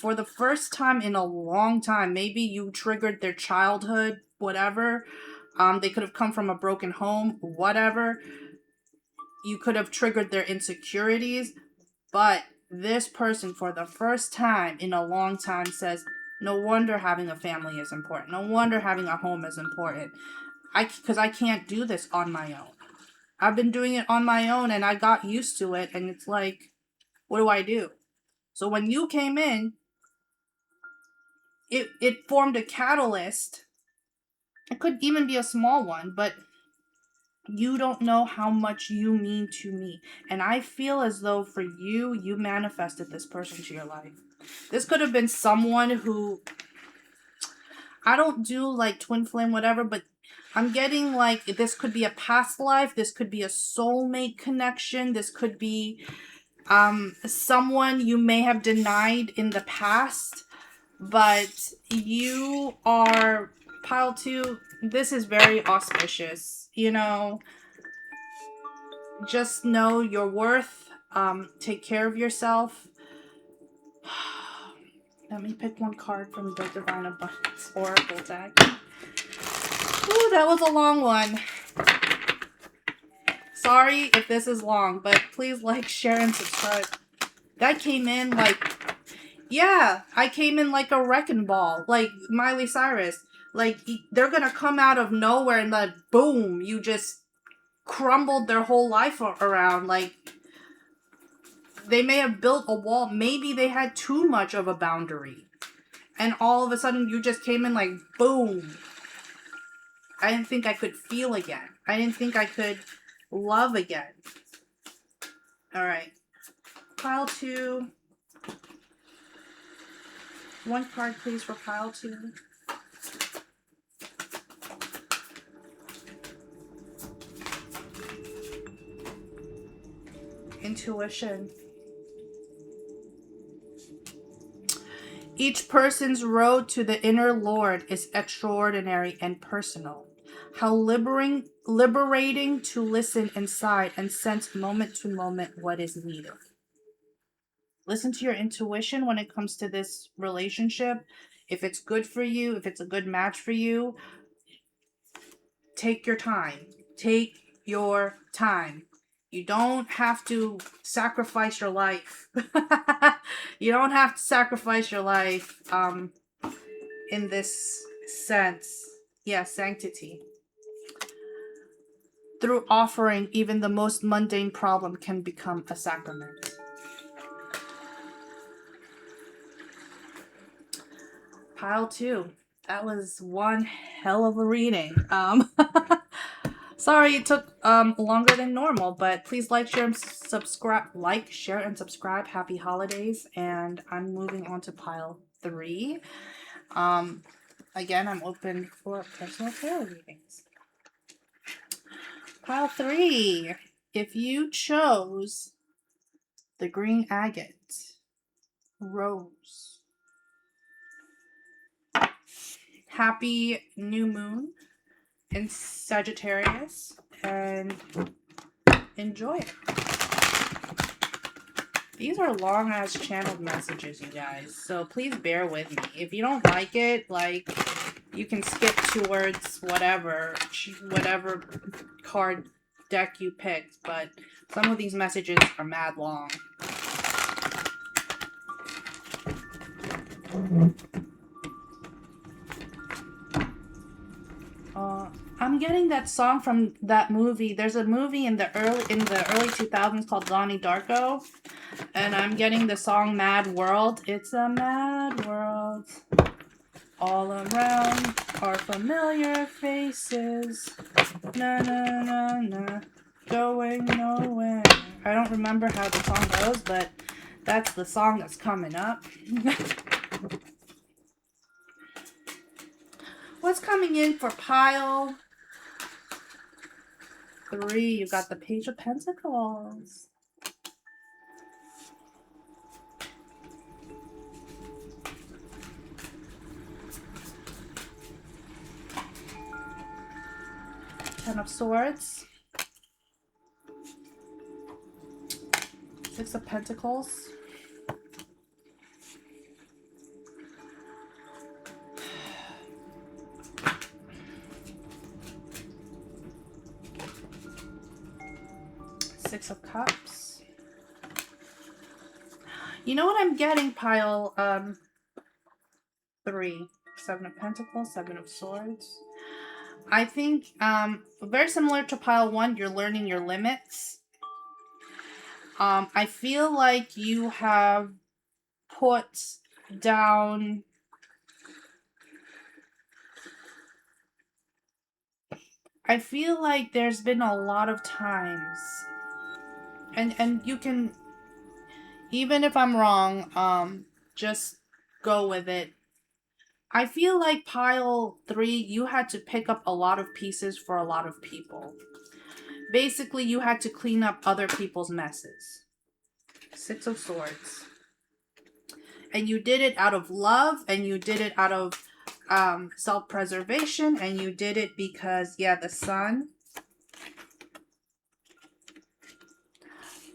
for the first time in a long time, maybe you triggered their childhood, whatever. They could have come from a broken home, whatever. You could have triggered their insecurities, but this person, for the first time in a long time, says, no wonder having a family is important. No wonder having a home is important. Because I can't do this on my own. I've been doing it on my own, and I got used to it, and it's like, what do I do? So when you came in, it formed a catalyst. It could even be a small one, but you don't know how much you mean to me. And I feel as though for you, you manifested this person to your life. This could have been someone who, I don't do like twin flame, whatever, but I'm getting like this could be a past life. This could be a soulmate connection. This could be someone you may have denied in the past, but you are pile 2. This is very auspicious. You know, just know your worth. Take care of yourself. Let me pick one card from the Divine Abundance Oracle deck. Ooh, that was a long one. Sorry if this is long, but please like, share, and subscribe. That came in like, yeah, I came in like a wrecking ball, like Miley Cyrus. Like, they're gonna come out of nowhere and like, boom, you just crumbled their whole life around. Like, they may have built a wall. Maybe they had too much of a boundary. And all of a sudden, you just came in like, boom. I didn't think I could feel again. I didn't think I could love again. All right. Pile 2. One card, please, for pile 2. Intuition. Each person's road to the inner Lord is extraordinary and personal. How liberating to listen inside and sense moment to moment what is needed. Listen to your intuition when it comes to this relationship. If it's good for you, if it's a good match for you, take your time. Take your time. You don't have to sacrifice your life. You don't have to sacrifice your life in this sense. Yeah, sanctity. Through offering, even the most mundane problem can become a sacrament. Pile 2. That was one hell of a reading. Sorry it took longer than normal, but please like, share, and subscribe. Like, share, and subscribe. Happy holidays. And I'm moving on to pile 3. Again, I'm open for personal tarot readings. Pile 3. If you chose the green agate, rose, happy new moon in Sagittarius, and enjoy it. These are long ass channeled messages, you guys, so please bear with me. If you don't like it, like, you can skip towards whatever card deck you picked, but some of these messages are mad long. I'm getting that song from that movie. There's a movie in the early 2000s called Donnie Darko, and I'm getting the song Mad World. It's a mad world. All around are familiar faces. Na na na na. Going nowhere. I don't remember how the song goes, but that's the song that's coming up. What's coming in for pile 3? You got the Page of Pentacles. Ten of Swords. 6 of Pentacles. Six of Cups. You know what I'm getting, pile 3? 7 of Pentacles, 7 of Swords. I think very similar to pile 1, you're learning your limits. I feel like you have put down I feel like there's been a lot of times, and you can, even if I'm wrong, just go with it. I feel like pile 3, you had to pick up a lot of pieces for a lot of people. Basically, you had to clean up other people's messes. 6 of Swords. And you did it out of love, and you did it out of self-preservation, and you did it because, yeah, the Sun.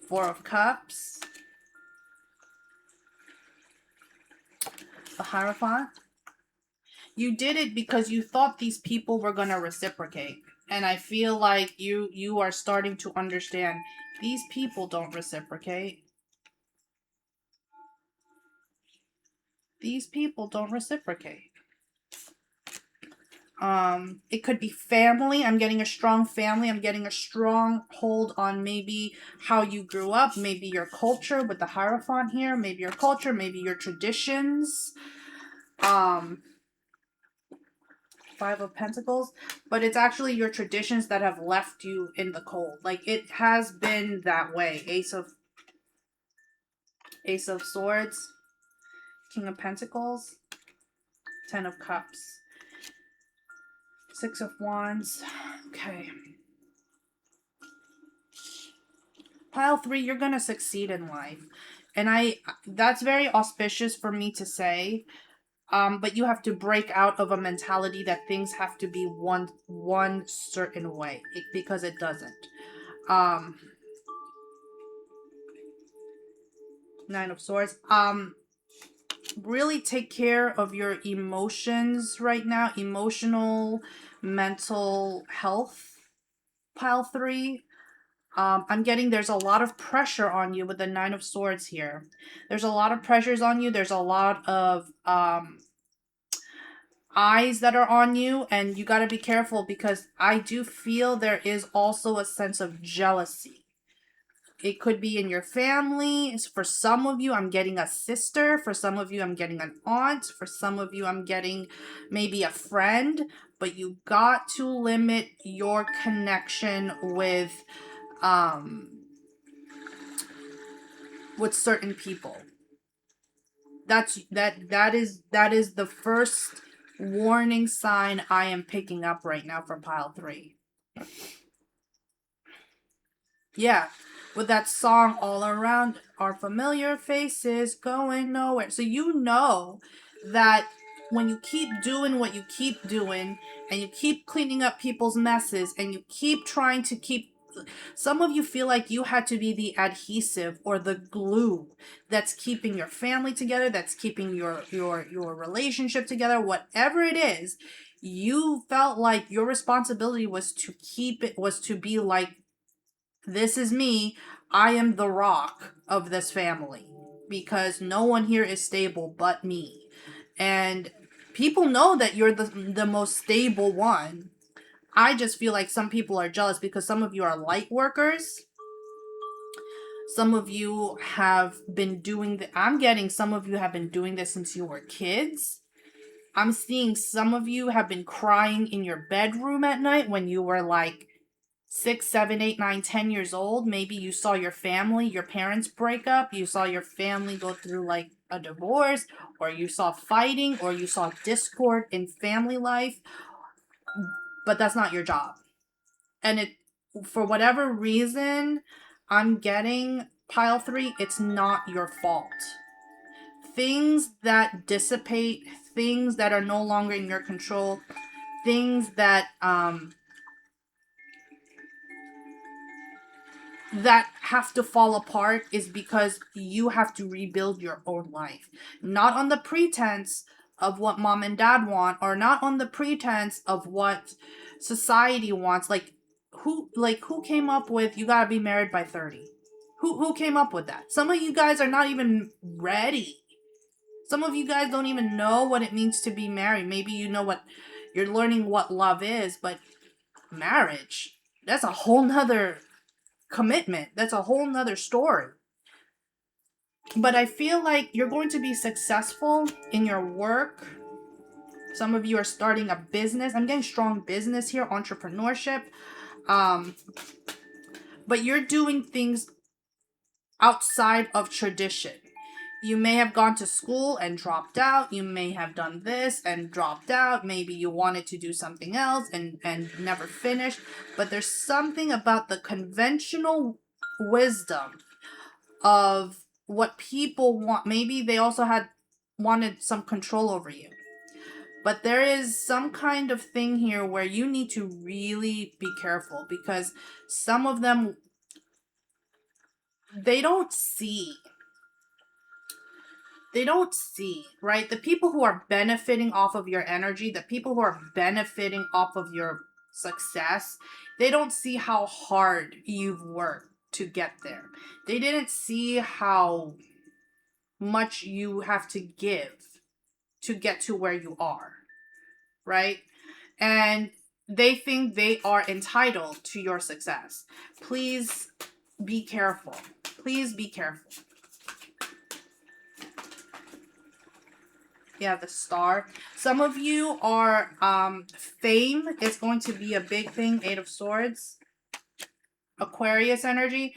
4 of Cups. The Hierophant. You did it because you thought these people were going to reciprocate. And I feel like you are starting to understand these people don't reciprocate. These people don't reciprocate. It could be family. I'm getting a strong family. I'm getting a strong hold on maybe how you grew up, maybe your culture with the Hierophant here, maybe your culture, maybe your traditions. 5 of Pentacles, but it's actually your traditions that have left you in the cold. Like, it has been that way. Ace of Swords, King of Pentacles, 10 of Cups, 6 of Wands. Okay. Pile 3, you're going to succeed in life. And that's very auspicious for me to say. But you have to break out of a mentality that things have to be one certain way, because it doesn't. 9 of Swords. Really take care of your emotions right now. Emotional, mental health. Pile 3. I'm getting there's a lot of pressure on you with the 9 of Swords here. There's a lot of pressures on you. There's a lot of eyes that are on you, and you got to be careful, because I do feel there is also a sense of jealousy. It could be in your family. For some of you, I'm getting a sister. For some of you, I'm getting an aunt. For some of you, I'm getting maybe a friend. But you got to limit your connection with certain people. That is the first warning sign I am picking up right now for pile 3. Yeah, with that song, All Around Our Familiar Faces Going Nowhere. So you know that when you keep doing what you keep doing, and you keep cleaning up people's messes, and you keep trying to keep... Some of you feel like you had to be the adhesive or the glue that's keeping your family together, that's keeping your relationship together, whatever it is. You felt like your responsibility was to keep it, was to be like, this is me. I am the rock of this family, because no one here is stable but me. And people know that you're the most stable one. I just feel like some people are jealous because some of you are light workers. Some of you have been doing I'm getting some of you have been doing this since you were kids. I'm seeing some of you have been crying in your bedroom at night when you were like 6, 7, 8, 9, 10 years old. Maybe you saw your family, your parents break up. You saw your family go through like a divorce, or you saw fighting, or you saw discord in family life. But that's not your job. And for whatever reason, I'm getting pile 3, it's not your fault. Things that dissipate, things that are no longer in your control, things that that have to fall apart is because you have to rebuild your own life. Not on the pretense of what mom and dad want, or not on the pretense of what society wants. Like who came up with you gotta be married by 30? Who came up with that? Some of you guys are not even ready. Some of you guys don't even know what it means to be married. Maybe you know what you're learning, what love is, but marriage, that's a whole nother commitment. That's a whole nother story. But I feel like you're going to be successful in your work. Some of you are starting a business. I'm getting strong business here, entrepreneurship. But you're doing things outside of tradition. You may have gone to school and dropped out. You may have done this and dropped out. Maybe you wanted to do something else and never finished. But there's something about the conventional wisdom of what people want. Maybe they also wanted some control over you. But there is some kind of thing here where you need to really be careful, because some of them, they don't see, right? The people who are benefiting off of your energy, the people who are benefiting off of your success, they don't see how hard you've worked to get there. They didn't see how much you have to give to get to where you are, right? And they think they are entitled to your success. Please be careful. Please be careful. Yeah, the Star. Some of you are, fame is going to be a big thing. 8 of Swords. Aquarius energy.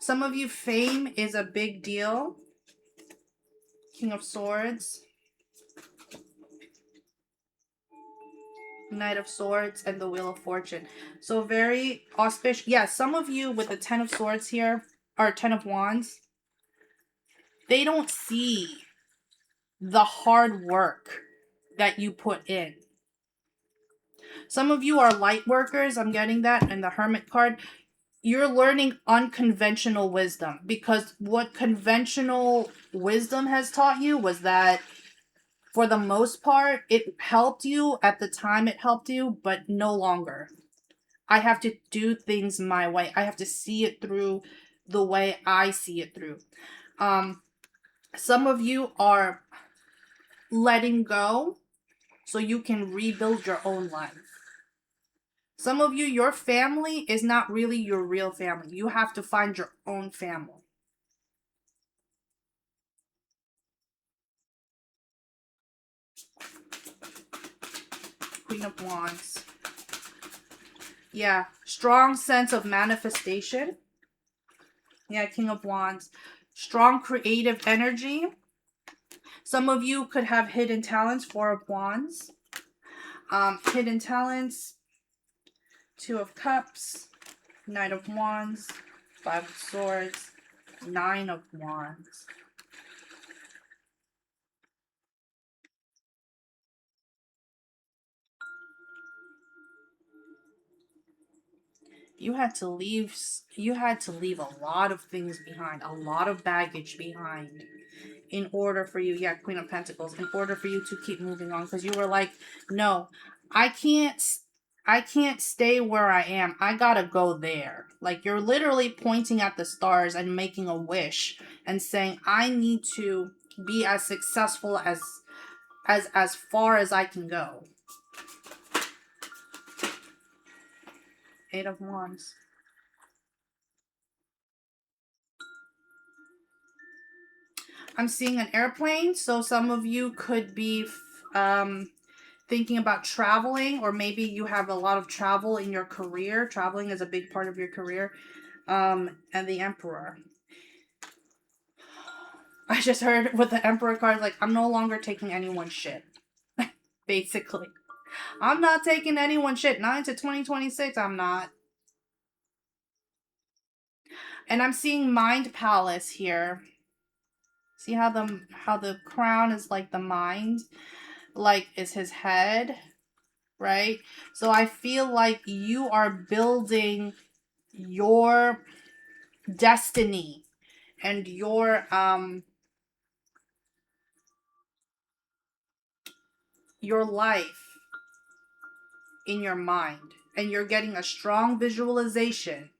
Some of you, fame is a big deal. King of Swords. Knight of Swords and the Wheel of Fortune. So very auspicious. Yeah, some of you with the 10 of Swords here, or 10 of Wands, they don't see the hard work that you put in. Some of you are light workers. I'm getting that in the Hermit card. You're learning unconventional wisdom, because what conventional wisdom has taught you was that for the most part, it helped you at the time, it helped you, but no longer. I have to do things my way. I have to see it through the way I see it through. Some of you are letting go so you can rebuild your own life. Some of you, your family is not really your real family. You have to find your own family. Queen of Wands. Yeah, strong sense of manifestation. Yeah, King of Wands. Strong creative energy. Some of you could have hidden talents. 4 of Wands. Hidden talents. 2 of Cups. Knight of Wands. 5 of Swords. 9 of Wands. You had to leave a lot of things behind, a lot of baggage behind, in order for you, yeah, Queen of Pentacles, in order for you to keep moving on, because you were like, no, I can't stay where I am. I gotta go there. Like, you're literally pointing at the stars and making a wish and saying, I need to be as successful as far as I can go. 8 of Wands. I'm seeing an airplane, so some of you could be thinking about traveling, or maybe you have a lot of travel in your career. Traveling is a big part of your career. And the Emperor. I just heard with the Emperor card, like, I'm no longer taking anyone's shit. Basically. I'm not taking anyone's shit. Not into 2026, I'm not. And I'm seeing Mind Palace here. See how the crown is like the mind? Like, is his head, right? So I feel like you are building your destiny and your life in your mind, and you're getting a strong visualization,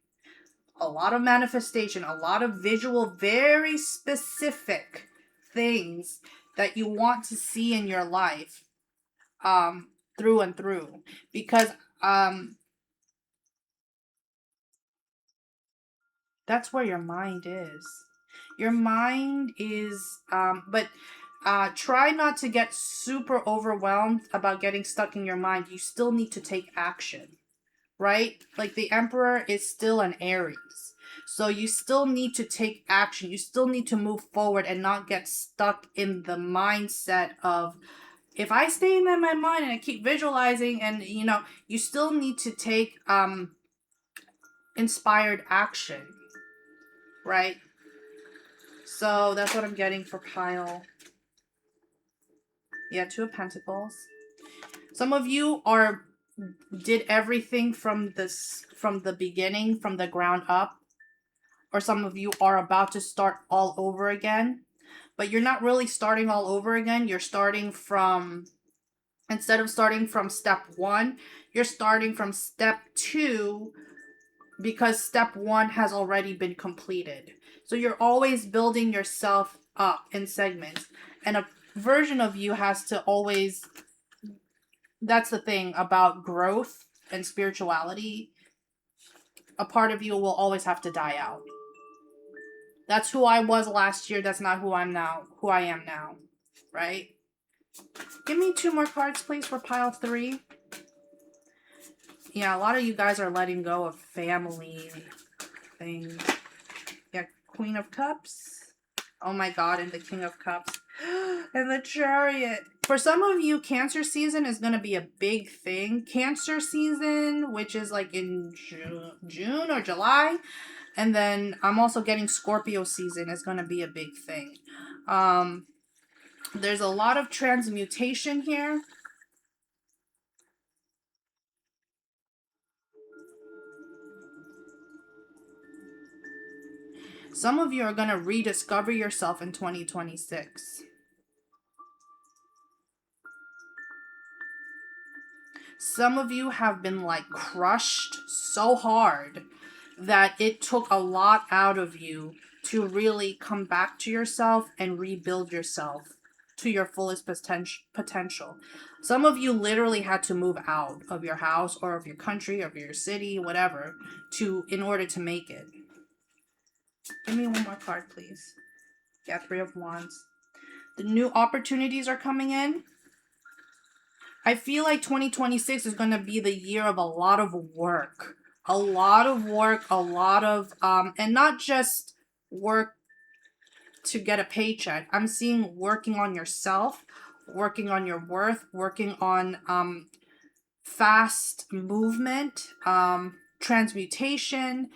a lot of manifestation, a lot of visual, very specific things that you want to see in your life, through and through, because that's where your mind is. Your mind is, but try not to get super overwhelmed about getting stuck in your mind. You still need to take action, right? Like, the Emperor is still an Aries. So you still need to take action. You still need to move forward and not get stuck in the mindset of, if I stay in my mind and I keep visualizing, and you know, you still need to take inspired action, right? So that's what I'm getting for pile. Yeah, Two of Pentacles. Some of you did everything from the beginning, from the ground up, or some of you are about to start all over again. But you're not really starting all over again. You're starting from, instead of starting from step 1, you're starting from step 2, because step 1 has already been completed. So you're always building yourself up in segments. And a version of you has to always, that's the thing about growth and spirituality, a part of you will always have to die out. That's who I was last year. That's not who I am now. Right? Give me 2 more cards, please, for pile 3. Yeah, a lot of you guys are letting go of family things. Yeah, Queen of Cups. Oh my God, and the King of Cups. And the Chariot. For some of you, Cancer season is going to be a big thing. Cancer season, which is like in June or July. And then I'm also getting Scorpio season is going to be a big thing. There's a lot of transmutation here. Some of you are going to rediscover yourself in 2026. Some of you have been like crushed so hard that it took a lot out of you to really come back to yourself and rebuild yourself to your fullest potential. Some of you literally had to move out of your house or of your country or of your city, whatever, in order to make it. Give me 1 more card, please. Yeah, 3 of Wands. The new opportunities are coming in. I feel like 2026 is going to be the year of a lot of work. A lot of work, a lot of, and not just work to get a paycheck. I'm seeing working on yourself, working on your worth, working on fast movement, transmutation.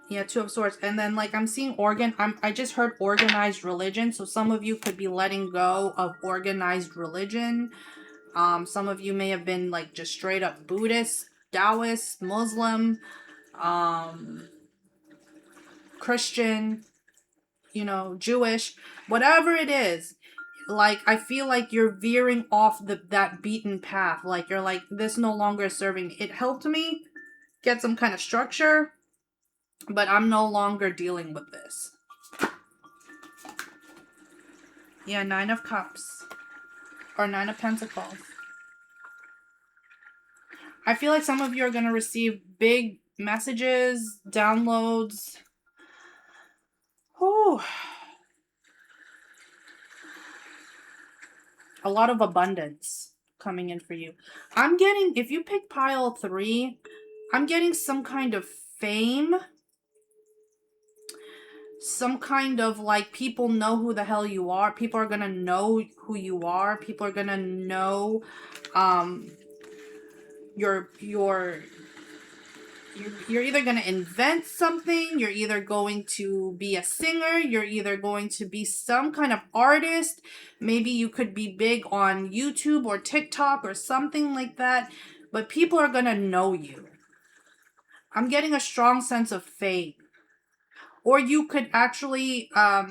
Yeah, 2 of Swords. And then like I'm seeing I just heard organized religion. So some of you could be letting go of organized religion. Some of you may have been like just straight up Buddhist, Taoist, Muslim, Christian, you know, Jewish, whatever it is. Like, I feel like you're veering off that beaten path. Like, you're like, this no longer is serving. It helped me get some kind of structure, but I'm no longer dealing with this. Yeah, 9 of Cups. Or 9 of Pentacles. I feel like some of you are going to receive big messages, downloads. Whew. A lot of abundance coming in for you. I'm getting, if you pick pile 3, I'm getting some kind of fame. Some kind of like, people know who the hell you are. People are going to know who you are. People are going to know you're either going to invent something, you're either going to be a singer, you're either going to be some kind of artist. Maybe you could be big on YouTube or TikTok or something like that, but people are going to know you. I'm getting a strong sense of fame. Or you could actually, yeah,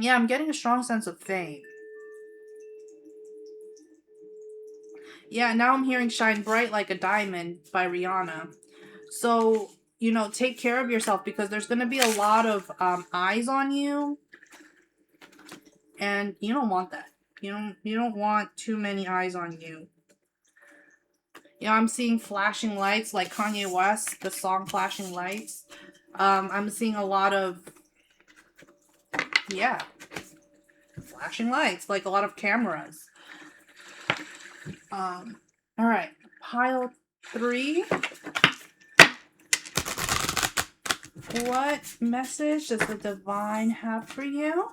I'm getting a strong sense of fame. Yeah, now I'm hearing Shine Bright Like a Diamond by Rihanna. So, you know, take care of yourself, because there's going to be a lot of eyes on you. And you don't want that. You don't want too many eyes on you. You know, I'm seeing flashing lights like Kanye West, the song Flashing Lights. I'm seeing a lot of, yeah, flashing lights, like a lot of cameras. All right, pile 3. What message does the divine have for you?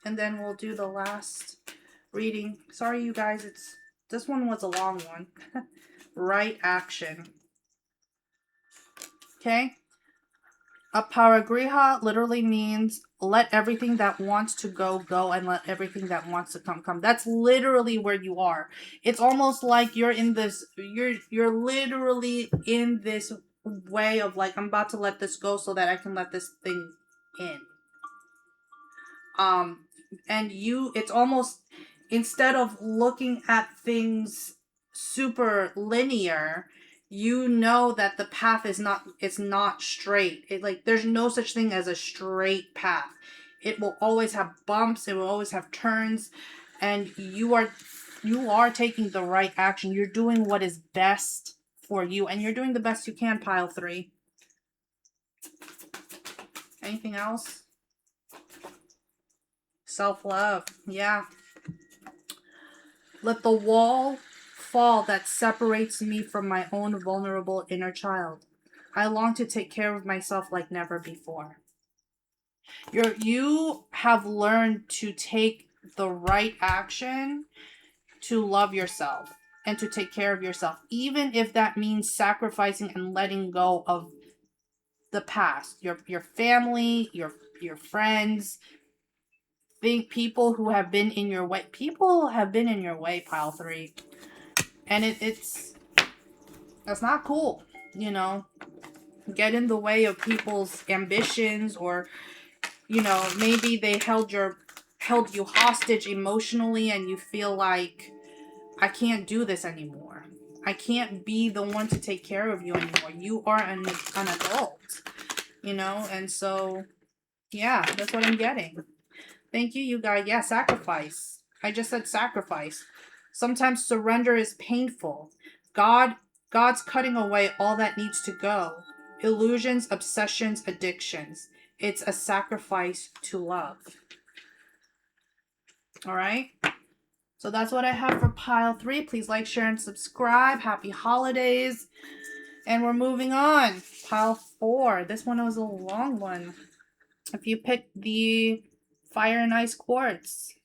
And then we'll do the last reading. Sorry, you guys, this one was a long one. Right action. Okay? Aparagriha literally means let everything that wants to go, go, and let everything that wants to come, come. That's literally where you are. It's almost like you're in this, you're literally in this way of like, I'm about to let this go so that I can let this thing in. And it's almost, instead of looking at things super linear, you know that the path is not, it's not straight. There's no such thing as a straight path. It will always have bumps, it will always have turns, and you are taking the right action. You're doing what is best for you, and you're doing the best you can, pile 3. Anything else? Self-love. Yeah. Let the wall fall that separates me from my own vulnerable inner child. I long to take care of myself like never before. You have learned to take the right action to love yourself and to take care of yourself, even if that means sacrificing and letting go of the past, your family, your friends, people who have been in your way. People have been in your way, pile 3. And that's not cool, you know. Get in the way of people's ambitions, or, you know, maybe they held you hostage emotionally and you feel like, I can't do this anymore. I can't be the one to take care of you anymore. You are an adult, you know, and so, yeah, that's what I'm getting. Thank you, you guys. Yeah, sacrifice. I just said sacrifice. Sometimes surrender is painful. God's cutting away all that needs to go. Illusions, obsessions, addictions. It's a sacrifice to love. All right? So that's what I have for pile 3. Please like, share, and subscribe. Happy holidays. And we're moving on. Pile 4. This one was a long one. If you pick the fire and ice quartz.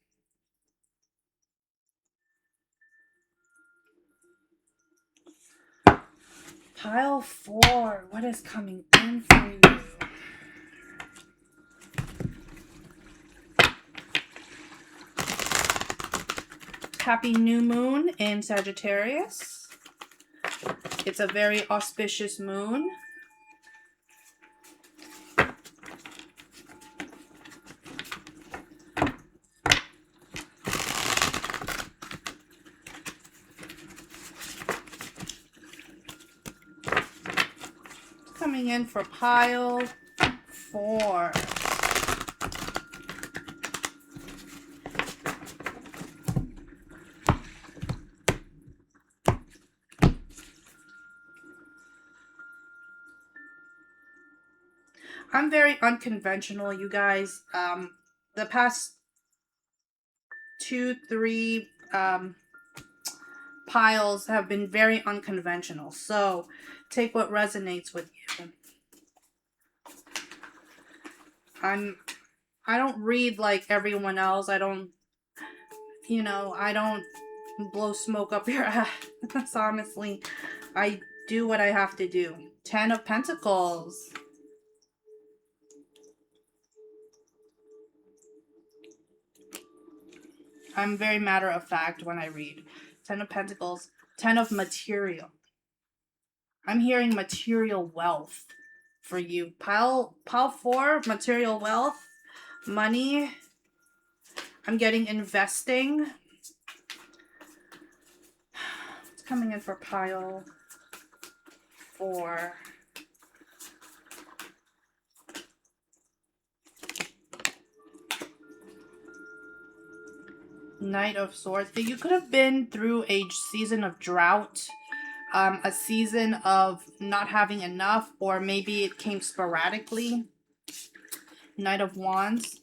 Pile 4. What is coming in for you? Happy new moon in Sagittarius. It's a very auspicious moon. Coming in for pile 4. I'm very unconventional, you guys. The past 2, 3 piles have been very unconventional. So take what resonates with you. I don't read like everyone else. I don't blow smoke up your ass. Honestly, I do what I have to do. 10 of Pentacles. I'm very matter of fact when I read. 10 of Pentacles. 10 of material. I'm hearing material wealth for you. Pile 4, material wealth. Money. I'm getting investing. It's coming in for pile 4. Knight of Swords. You could have been through a season of drought, a season of not having enough, or maybe it came sporadically. Knight of Wands.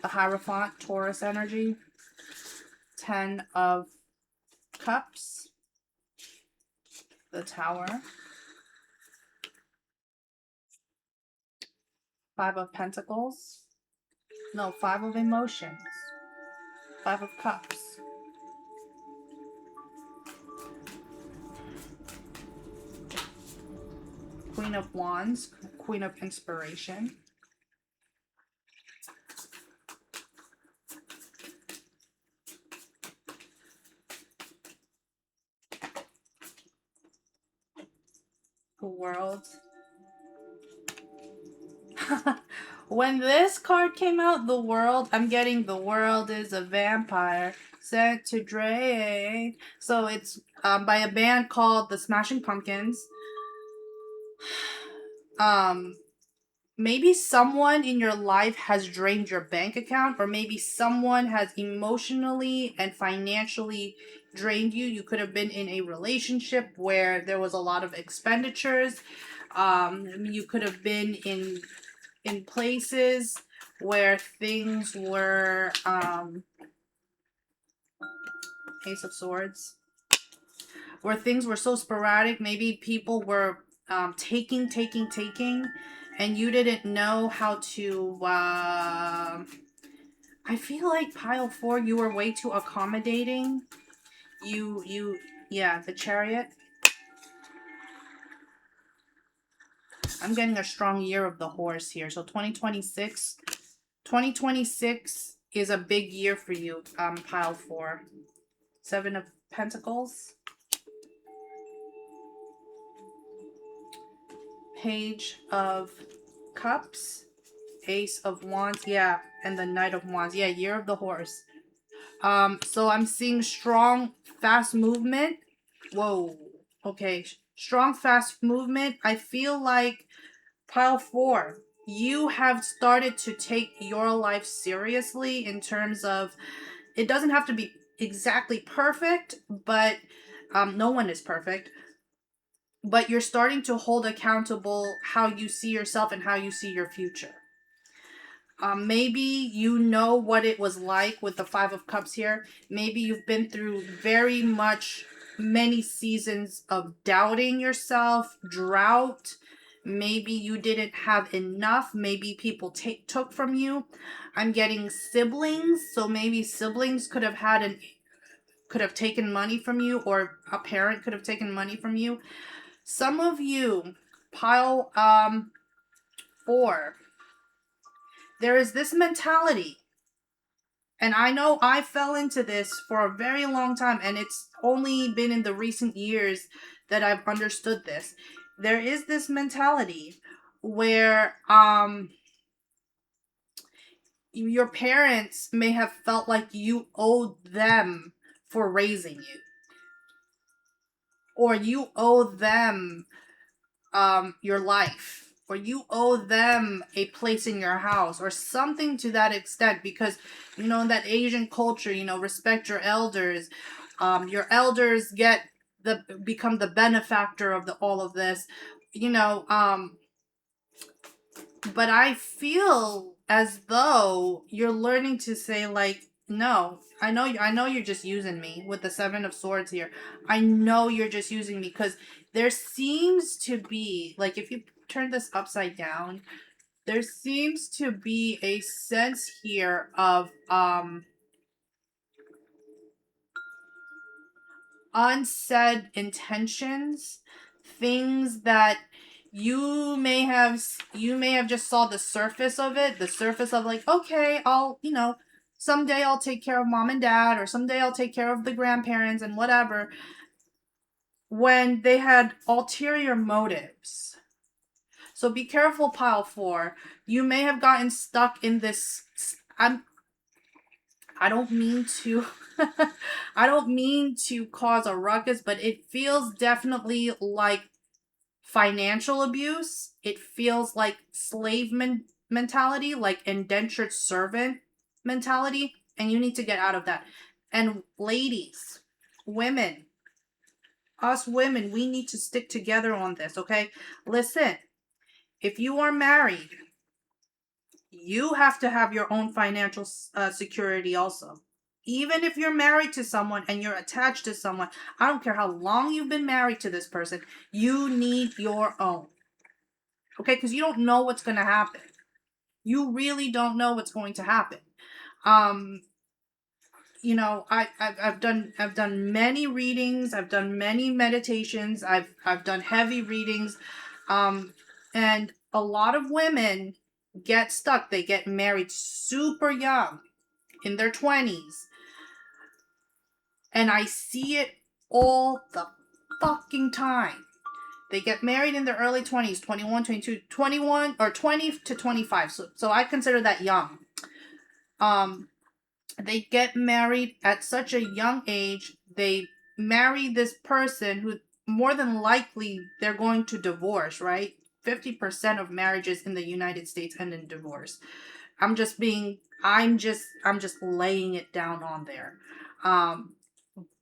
The Hierophant, Taurus energy. 10 of Cups. The Tower. Five of Pentacles. No, Five of Emotions. Five of Cups. Queen of Wands. Queen of Inspiration. The World. When this card came out, the World, I'm getting the World is a vampire sent to drain. So it's by a band called the Smashing Pumpkins. Maybe someone in your life has drained your bank account, or maybe someone has emotionally and financially drained you. You could have been in a relationship where there was a lot of expenditures. You could have been in places where things were Ace of Swords, where things were so sporadic. Maybe people were taking, and you didn't know how to I feel like pile 4, you were way too accommodating. Yeah, the Chariot. I'm getting a strong year of the horse here. So 2026 is a big year for you, pile 4. Seven of Pentacles. Page of Cups. Ace of Wands. Yeah, and the Knight of Wands. Yeah, year of the horse. So I'm seeing strong, fast movement. Whoa. Okay. Strong, fast movement. I feel like pile 4, you have started to take your life seriously in terms of, it doesn't have to be exactly perfect, but no one is perfect. But you're starting to hold accountable how you see yourself and how you see your future. Maybe you know what it was like with the Five of Cups here. Maybe you've been through very much many seasons of doubting yourself, drought. Maybe you didn't have enough. Maybe people took from you. I'm getting siblings, so maybe siblings could have taken money from you, or a parent could have taken money from you. Some of you, pile 4. There is this mentality, and I know I fell into this for a very long time, and it's only been in the recent years that I've understood this. There is this mentality where your parents may have felt like you owed them for raising you, or you owe them your life, or you owe them a place in your house, or something to that extent, because that Asian culture, respect your elders. Your elders become the benefactor of all of this, but I feel as though you're learning to say, like, no, I know you're just using me with the Seven of Swords here. I know you're just using me, because there seems to be, like, if you turn this upside down, there seems to be a sense here of unsaid intentions, things that you may have just saw the surface of it, like, okay, someday I'll take care of mom and dad, or someday I'll take care of the grandparents and whatever, when they had ulterior motives. So be careful, pile 4. You may have gotten stuck in this. I don't mean to I don't mean to cause a ruckus, but it feels definitely like financial abuse. It feels like slave mentality, like indentured servant mentality, and you need to get out of that. And ladies, women, us women, we need to stick together on this, okay? Listen, if you are married, you have to have your own financial security also. Even if you're married to someone and you're attached to someone, I don't care how long you've been married to this person, you need your own. Okay? Because you don't know what's going to happen. You really don't know what's going to happen. You know, I've done many readings, I've done many meditations, I've done heavy readings, and a lot of women get stuck. They get married super young, in their 20s, and I see it all the fucking time. They get married in their early 20s, 21, 22, 21, or 20 to 25. So I consider that young. They get married at such a young age. They marry this person who more than likely they're going to divorce, right? 50% of marriages in the United States end in divorce. I'm just laying it down on there.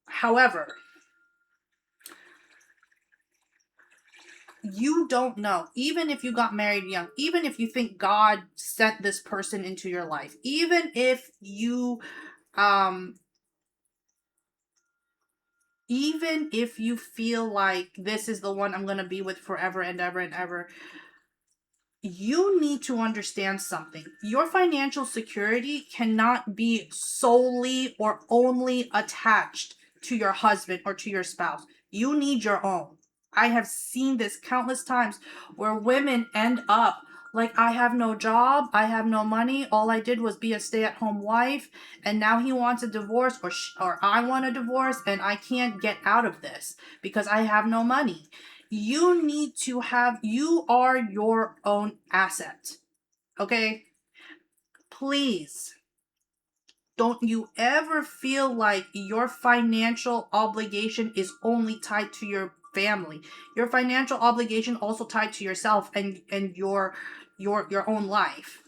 However, you don't know. Even if you got married young, even if you think God sent this person into your life, even if you feel like this is the one I'm going to be with forever and ever and ever, you need to understand something. Your financial security cannot be solely or only attached to your husband or to your spouse. You need your own. I have seen this countless times where women end up like, I have no job, I have no money, all I did was be a stay-at-home wife, and now he wants a divorce, or I want a divorce, and I can't get out of this because I have no money. You need to have, you are your own asset. Okay? Please, don't you ever feel like your financial obligation is only tied to your family. Your financial obligation also tied to yourself and your own life.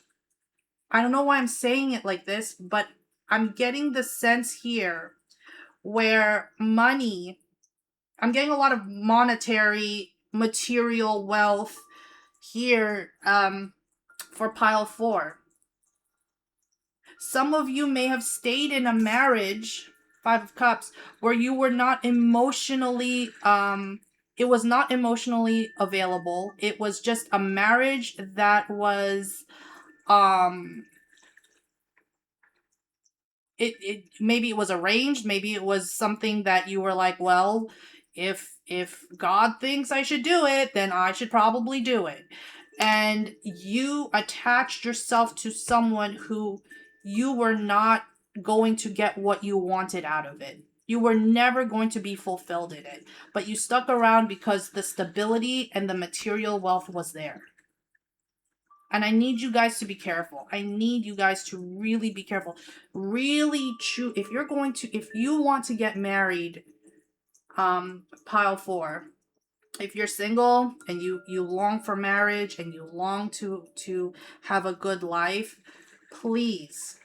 I don't know why I'm saying it like this, but I'm getting the sense here where money, I'm getting a lot of monetary, material wealth here for pile 4. Some of you may have stayed in a marriage, 5 of Cups, where you were not emotionally, it was not emotionally available. It was just a marriage that was, it maybe it was arranged, maybe it was something that you were like, well, if God thinks I should do it, then I should probably do it. And you attached yourself to someone who you were not going to get what you wanted out of it. You were never going to be fulfilled in it, but you stuck around because the stability and the material wealth was there. And I need you guys to be careful. I need you guys to really be careful. Really choose, if you want to get married, pile 4, if you're single and you long for marriage and you long to have a good life, please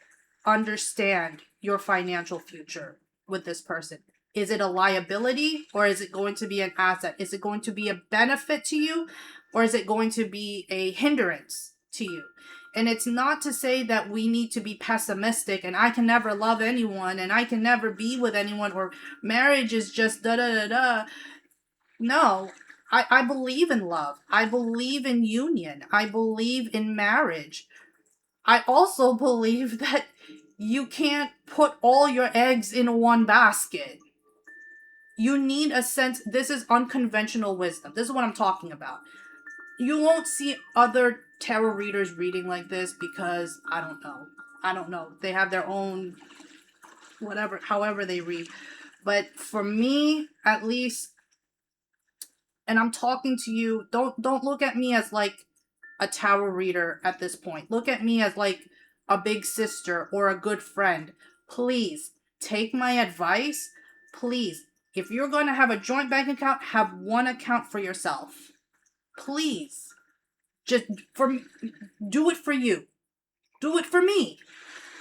understand your financial future with this person. Is it a liability or is it going to be an asset? Is it going to be a benefit to you or is it going to be a hindrance to you? And it's not to say that we need to be pessimistic and I can never love anyone and I can never be with anyone or marriage is just da da da da. No, I believe in love. I believe in union. I believe in marriage. I also believe that you can't put all your eggs in one basket. You need a sense, this is unconventional wisdom. This is what I'm talking about. You won't see other tarot readers reading like this because, I don't know. They have their own, whatever, however they read. But for me, at least, and I'm talking to you, don't look at me as like a tarot reader at this point. Look at me as like a big sister or a good friend. Please take my advice. Please, if you're going to have a joint bank account, have one account for yourself. Please. Just do it for you. Do it for me.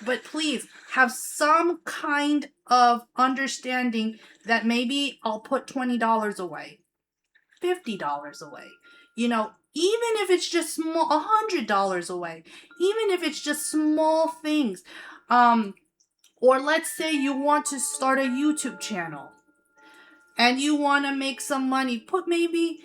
But please have some kind of understanding that maybe I'll put $20 away, $50 away. You know, even if it's just small, $100 away. Even if it's just small things. Or let's say you want to start a YouTube channel and you want to make some money. Put maybe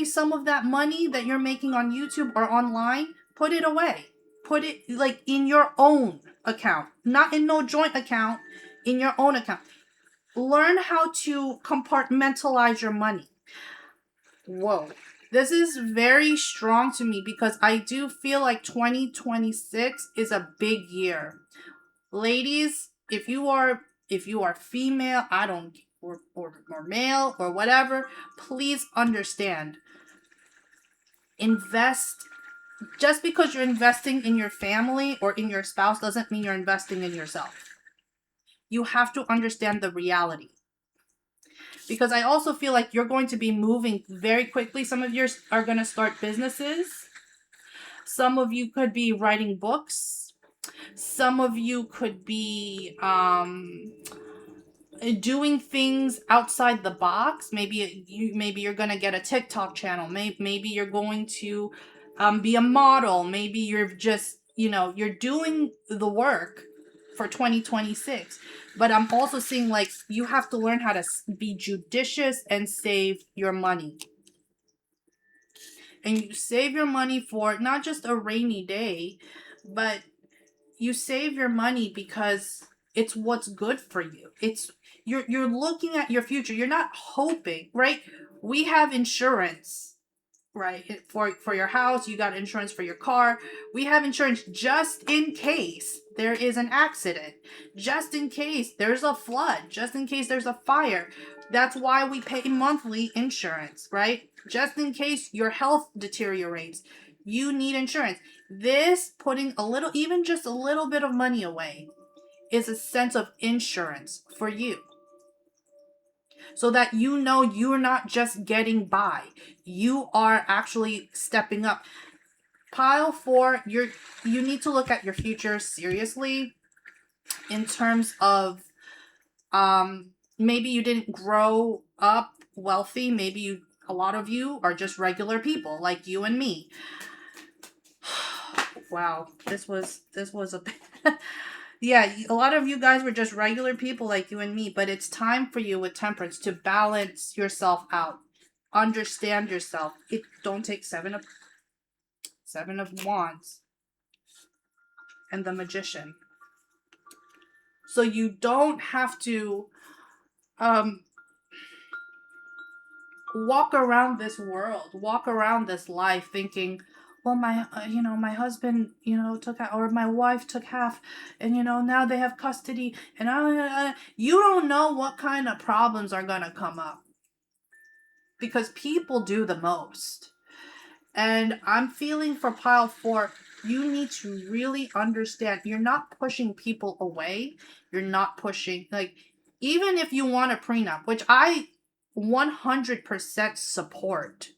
some of that money that you're making on YouTube or online, put it away. Put it like in your own account, not in no joint account, in your own account. Learn how to compartmentalize your money. Whoa. This is very strong to me because I do feel like 2026 is a big year. Ladies, if you are female, I don't or male or whatever, please understand. Invest. Just because you're investing in your family or in your spouse doesn't mean you're investing in yourself. You have to understand the reality. Because I also feel like you're going to be moving very quickly. Some of you are going to start businesses. Some of you could be writing books. Some of you could be doing things outside the box. Maybe you're going to get a TikTok channel. Maybe you're going to be a model. Maybe you're just, you're doing the work for 2026. But I'm also seeing like you have to learn how to be judicious and save your money. And you save your money for not just a rainy day, but you save your money because it's what's good for you. You're looking at your future. You're not hoping, right? We have insurance. Right, for your house, you got insurance for your car. We have insurance just in case there is an accident, just in case there's a flood, just in case there's a fire. That's why we pay monthly insurance, right? Just in case your health deteriorates, you need insurance. This putting even just a little bit of money away is a sense of insurance for you. So that you're not just getting by. You are actually stepping up. Pile 4, you need to look at your future seriously in terms of maybe you didn't grow up wealthy. Maybe a lot of you are just regular people like you and me. Wow, this was a yeah, a lot of you guys were just regular people like you and me, but it's time for you with temperance to balance yourself out. Understand yourself. Don't take seven of wands and the magician. So you don't have to walk around this world, walk around this life thinking, well, my husband, took half, or my wife took half, and, now they have custody, and you don't know what kind of problems are going to come up. Because people do the most. And I'm feeling for pile 4, you need to really understand, you're not pushing people away. You're not pushing, like, even if you want a prenup, which I 100% support.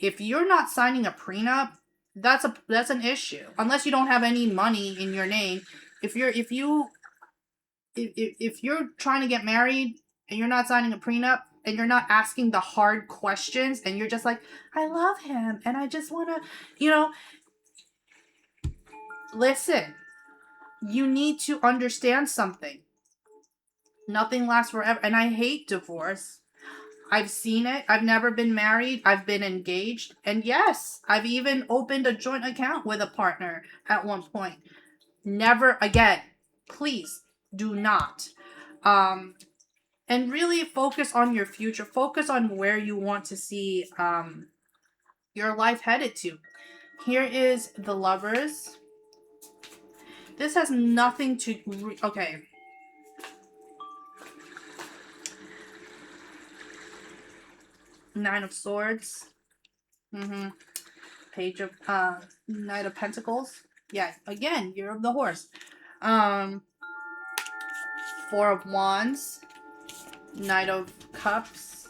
If you're not signing a prenup, that's an issue. Unless you don't have any money in your name. If you're trying to get married and you're not signing a prenup and you're not asking the hard questions and you're just like, I love him and I just want to, listen, you need to understand something. Nothing lasts forever. And I hate divorce. I've seen it. I've never been married. I've been engaged. And yes, I've even opened a joint account with a partner at one point. Never again. Please do not. And really focus on your future. Focus on where you want to see your life headed to. Here is the Lovers. This has nothing to... okay. Nine of Swords. Page of... Knight of Pentacles. Yeah, again, Year of the Horse. 4 of Wands. Knight of Cups.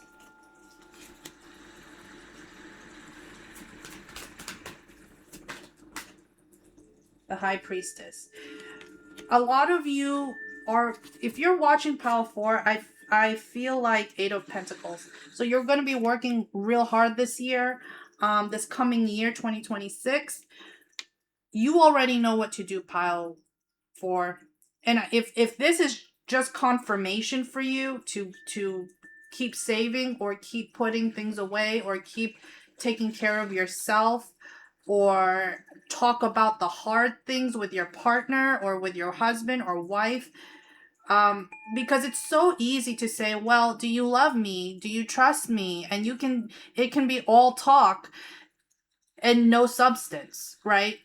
The High Priestess. A lot of you are, if you're watching pile 4, I feel like 8 of Pentacles. So you're going to be working real hard this year, this coming year, 2026. You already know what to do, pile 4. And if this is just confirmation for you to keep saving or keep putting things away or keep taking care of yourself or talk about the hard things with your partner or with your husband or wife, because it's so easy to say, well, do you love me, do you trust me, and it can be all talk and no substance, right?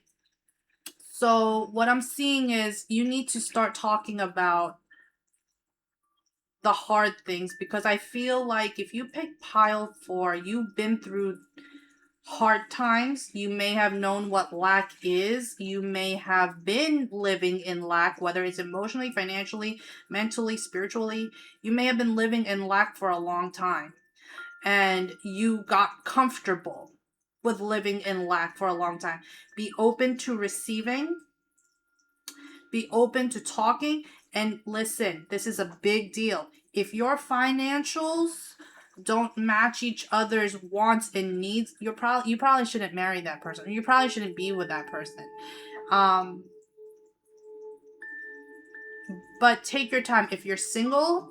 So what I'm seeing is you need to start talking about the hard things, because I feel like if you pick pile 4, you've been through hard times. You may have known what lack is. You may have been living in lack, whether it's emotionally, financially, mentally, spiritually. You may have been living in lack for a long time, and you got comfortable with living in lack for a long time. Be open to receiving. Be open to talking. And listen, this is a big deal. If your financials don't match each other's wants and needs, you probably shouldn't marry that person. You probably shouldn't be with that person. But take your time. If you're single,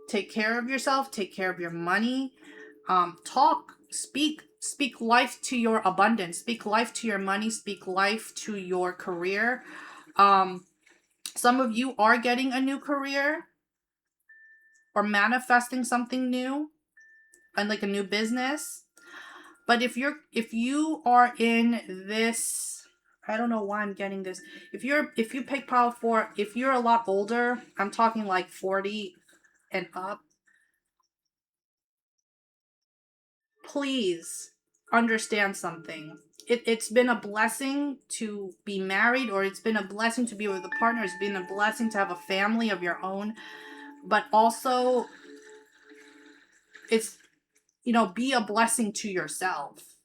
take care of yourself, take care of your money. Speak life to your abundance, speak life to your money, speak life to your career. Some of you are getting a new career or manifesting something new and like a new business. But if you are in this, I don't know why I'm getting this. If you pick pile 4, if you're a lot older, I'm talking like 40 and up, please understand something. It's been a blessing to be married, or it's been a blessing to be with a partner. It's been a blessing to have a family of your own. But also, it's, be a blessing to yourself,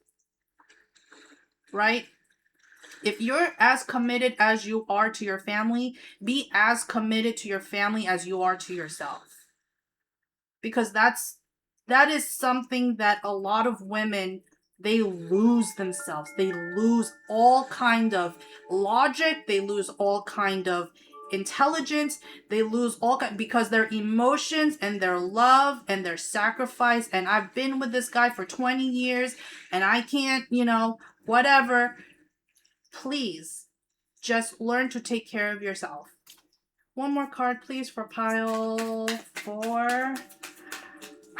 right? If you're as committed as you are to your family, be as committed to your family as you are to yourself. Because that is something that a lot of women, they lose themselves. They lose all kind of logic, they lose all kind of intelligence, they lose because their emotions and their love and their sacrifice. And I've been with this guy for 20 years and I can't, whatever. Please just learn to take care of yourself. One more card, please, for pile 4.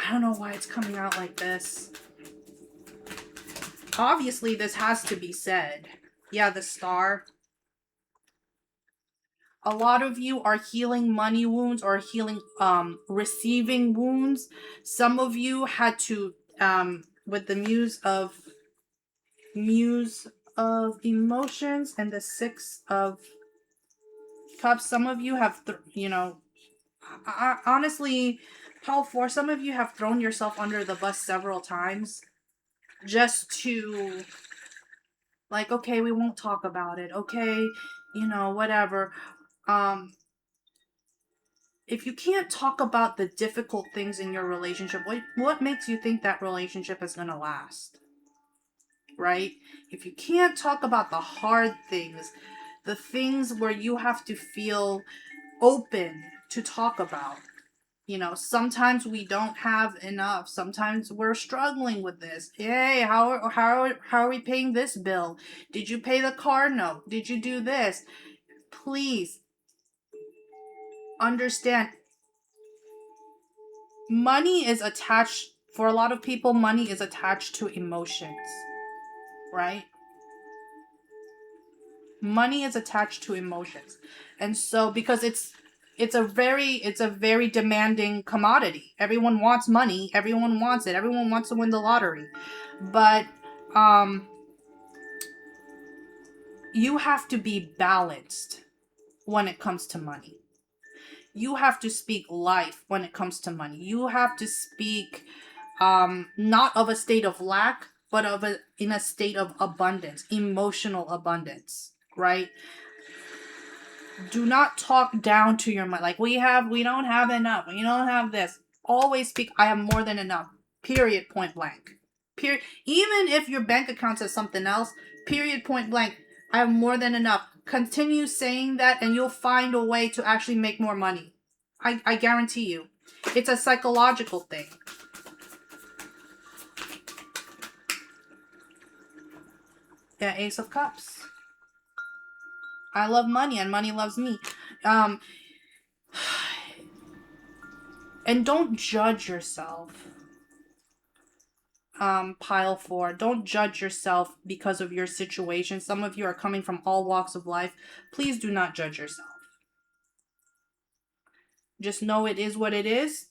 I don't know why it's coming out like this. Obviously, this has to be said. Yeah, the star. A lot of you are healing money wounds or healing receiving wounds. Some of you had to with the muse of emotions and the 6 of cups. Some of you have honestly, how for some of you have thrown yourself under the bus several times just to, like, okay, we won't talk about it. Okay, whatever. If you can't talk about the difficult things in your relationship, what makes you think that relationship is going to last? Right? If you can't talk about the hard things, the things where you have to feel open to talk about, sometimes we don't have enough. Sometimes we're struggling with this. Hey, how are we paying this bill? Did you pay the car note? Did you do this? Please understand. Money is attached, for a lot of people, money is attached to emotions, right? Money is attached to emotions. And so because it's a very demanding commodity. Everyone wants money, everyone wants it, everyone wants to win the lottery. But you have to be balanced when it comes to money. You have to speak life when it comes to money. You have to speak not of a state of lack, but in a state of abundance, emotional abundance, right? Do not talk down to your money. Like, we don't have enough. We don't have this. Always speak, I have more than enough. Period, point blank. Period. Even if your bank account says something else, period, point blank, I have more than enough. Continue saying that and you'll find a way to actually make more money. I guarantee you. It's a psychological thing. Yeah, Ace of Cups. I love money and money loves me. And don't judge yourself. Pile 4. Don't judge yourself because of your situation. Some of you are coming from all walks of life. Please do not judge yourself. Just know it is what it is.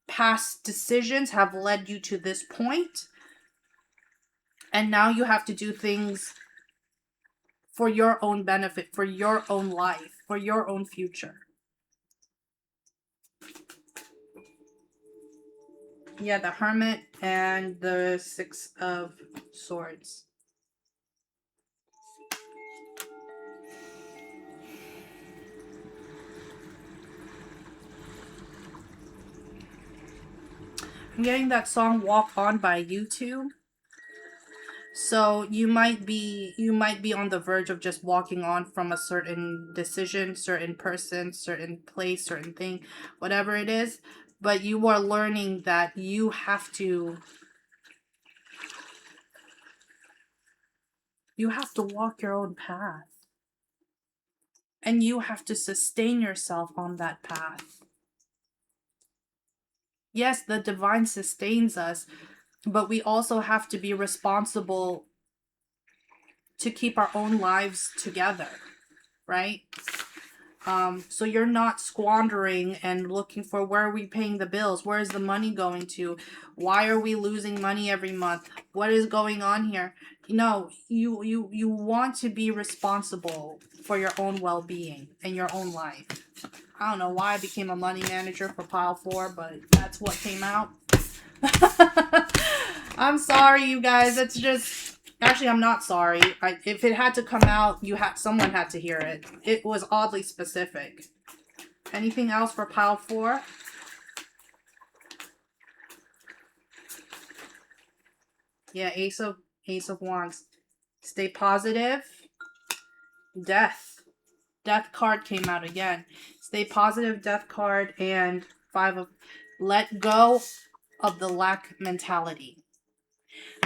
Past decisions have led you to this point. And now you have to do things for your own benefit, for your own life, for your own future. Yeah, the Hermit and the Six of Swords. I'm getting that song Walk On by U2. So you might be on the verge of just walking on from a certain decision, certain person, certain place, certain thing, whatever it is. But you are learning that you have to walk your own path. And you have to sustain yourself on that path. Yes, the divine sustains us, but we also have to be responsible to keep our own lives together, right? So you're not squandering and looking for where are we paying the bills? Where is the money going to? Why are we losing money every month? What is going on here? No, you want to be responsible for your own well-being and your own life. I don't know why I became a money manager for pile 4, but that's what came out. I'm sorry, you guys. It's just... Actually, I'm not sorry. If it had to come out, someone had to hear it. It was oddly specific. Anything else for pile 4? Yeah, Ace of Wands. Stay positive. Death. Death card came out again. Stay positive, Death card, and 5 of... Let go of the lack mentality.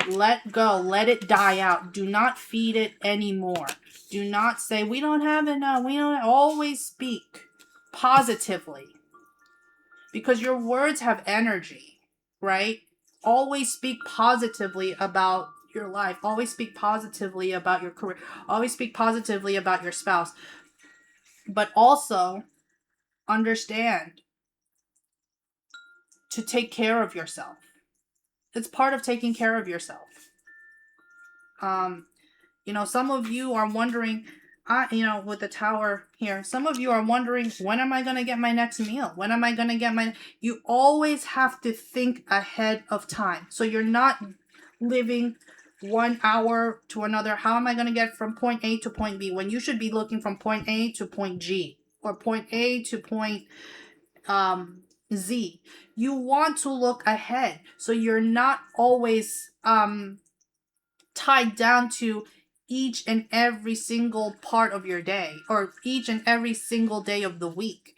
Let go. Let it die out. Do not feed it anymore. Do not say, we don't have enough. We don't... Always speak positively. Because your words have energy, right? Always speak positively about your life. Always speak positively about your career. Always speak positively about your spouse. But also understand to take care of yourself. It's part of taking care of yourself. Some of you are wondering, with the Tower here, some of you are wondering, when am I going to get my next meal? When am I going to get you always have to think ahead of time. So you're not living 1 hour to another. How am I going to get from point A to point B? When you should be looking from point A to point G, or point A to point Z. You want to look ahead. So you're not always tied down to each and every single part of your day, or each and every single day of the week.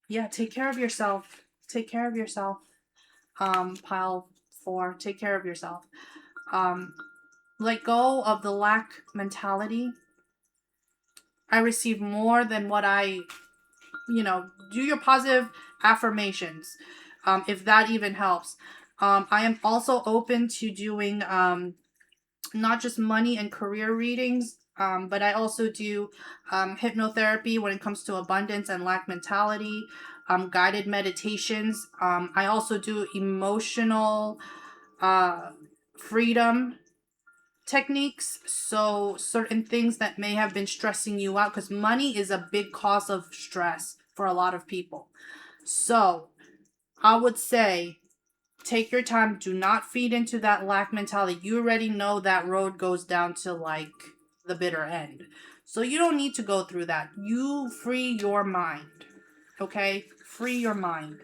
Yeah, take care of yourself. Take care of yourself. Pile 4, take care of yourself. Let go of the lack mentality. I receive more than what I, do your positive affirmations, if that even helps. I am also open to doing not just money and career readings, but I also do hypnotherapy when it comes to abundance and lack mentality, guided meditations. I also do emotional freedom techniques. So certain things that may have been stressing you out, because money is a big cause of stress for a lot of people. So I would say, take your time. Do not feed into that lack mentality. You already know that road goes down to like the bitter end. So you don't need to go through that. You free your mind. Okay? Free your mind.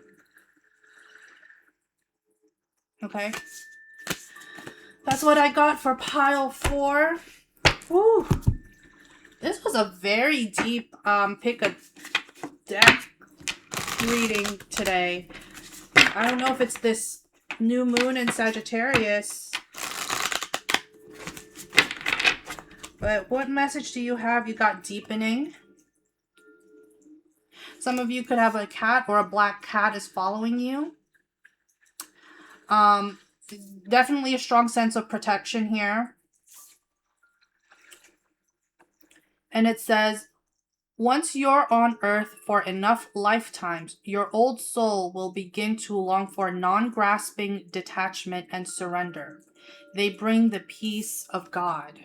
Okay? That's what I got for pile 4. Whew. This was a very deep pick a deck reading today. I don't know if it's this new moon in Sagittarius, but what message do you have? You got deepening. Some of you could have a cat or a black cat is following you. Definitely a strong sense of protection here. And it says, once you're on earth for enough lifetimes, your old soul will begin to long for non-grasping detachment and surrender. They bring the peace of God.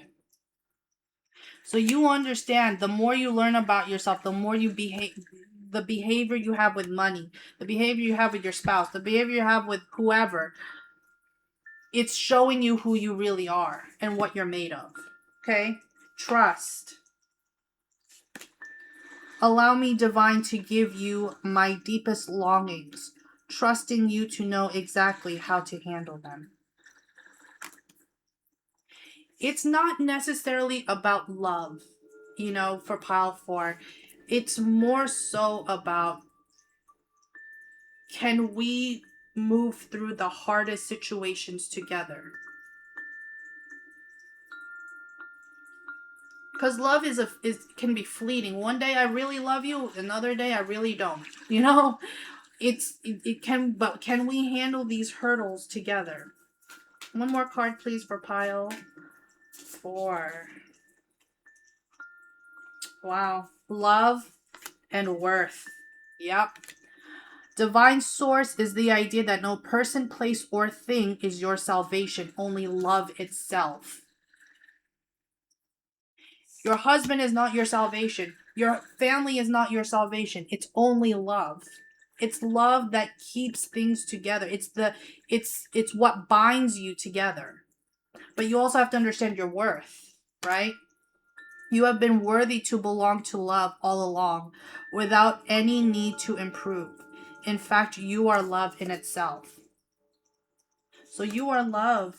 So you understand, the more you learn about yourself, the more you behave, the behavior you have with money, the behavior you have with your spouse, the behavior you have with whoever, it's showing you who you really are and what you're made of. Okay? Trust. Allow me, divine, to give you my deepest longings, trusting you to know exactly how to handle them. It's not necessarily about love, you know, for pile 4. It's more so about, can we move through the hardest situations together? Because love can be fleeting. One day I really love you, another day I really don't. You know, but can we handle these hurdles together? One more card, please, for pile 4. Wow. Love and worth. Yep. Divine source is the idea that no person, place, or thing is your salvation, only love itself. Your husband is not your salvation. Your family is not your salvation. It's only love. It's love that keeps things together. It's what binds you together. But you also have to understand your worth, right? You have been worthy to belong to love all along, without any need to improve. In fact, you are love in itself. So you are love.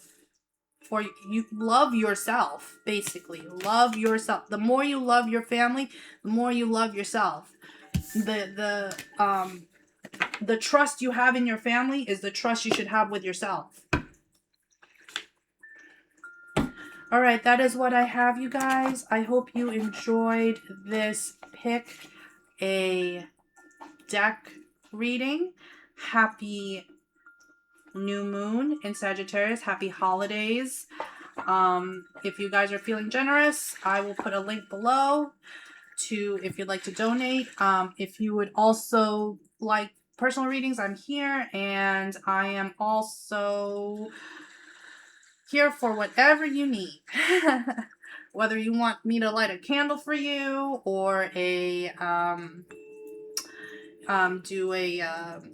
For you love yourself, basically. Love yourself. The more you love your family, the more you love yourself. The trust you have in your family is the trust you should have with yourself. All right, that is what I have, you guys. I hope you enjoyed this pick a deck reading. Happy new moon in Sagittarius. Happy holidays. If you guys are feeling generous, I will put a link below to, if you'd like to donate. If you would also like personal readings, I'm here, and I am also here for whatever you need. Whether you want me to light a candle for you, or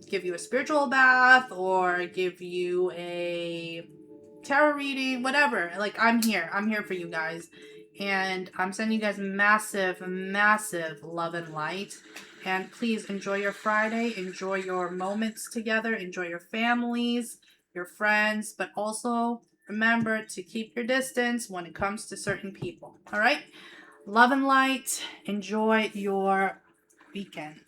give you a spiritual bath, or give you a tarot reading, whatever. Like, I'm here for you guys, and I'm sending you guys massive love and light. And please enjoy your Friday, enjoy your moments together, enjoy your families, your friends, but also remember to keep your distance when it comes to certain people. All right, love and light. Enjoy your weekend.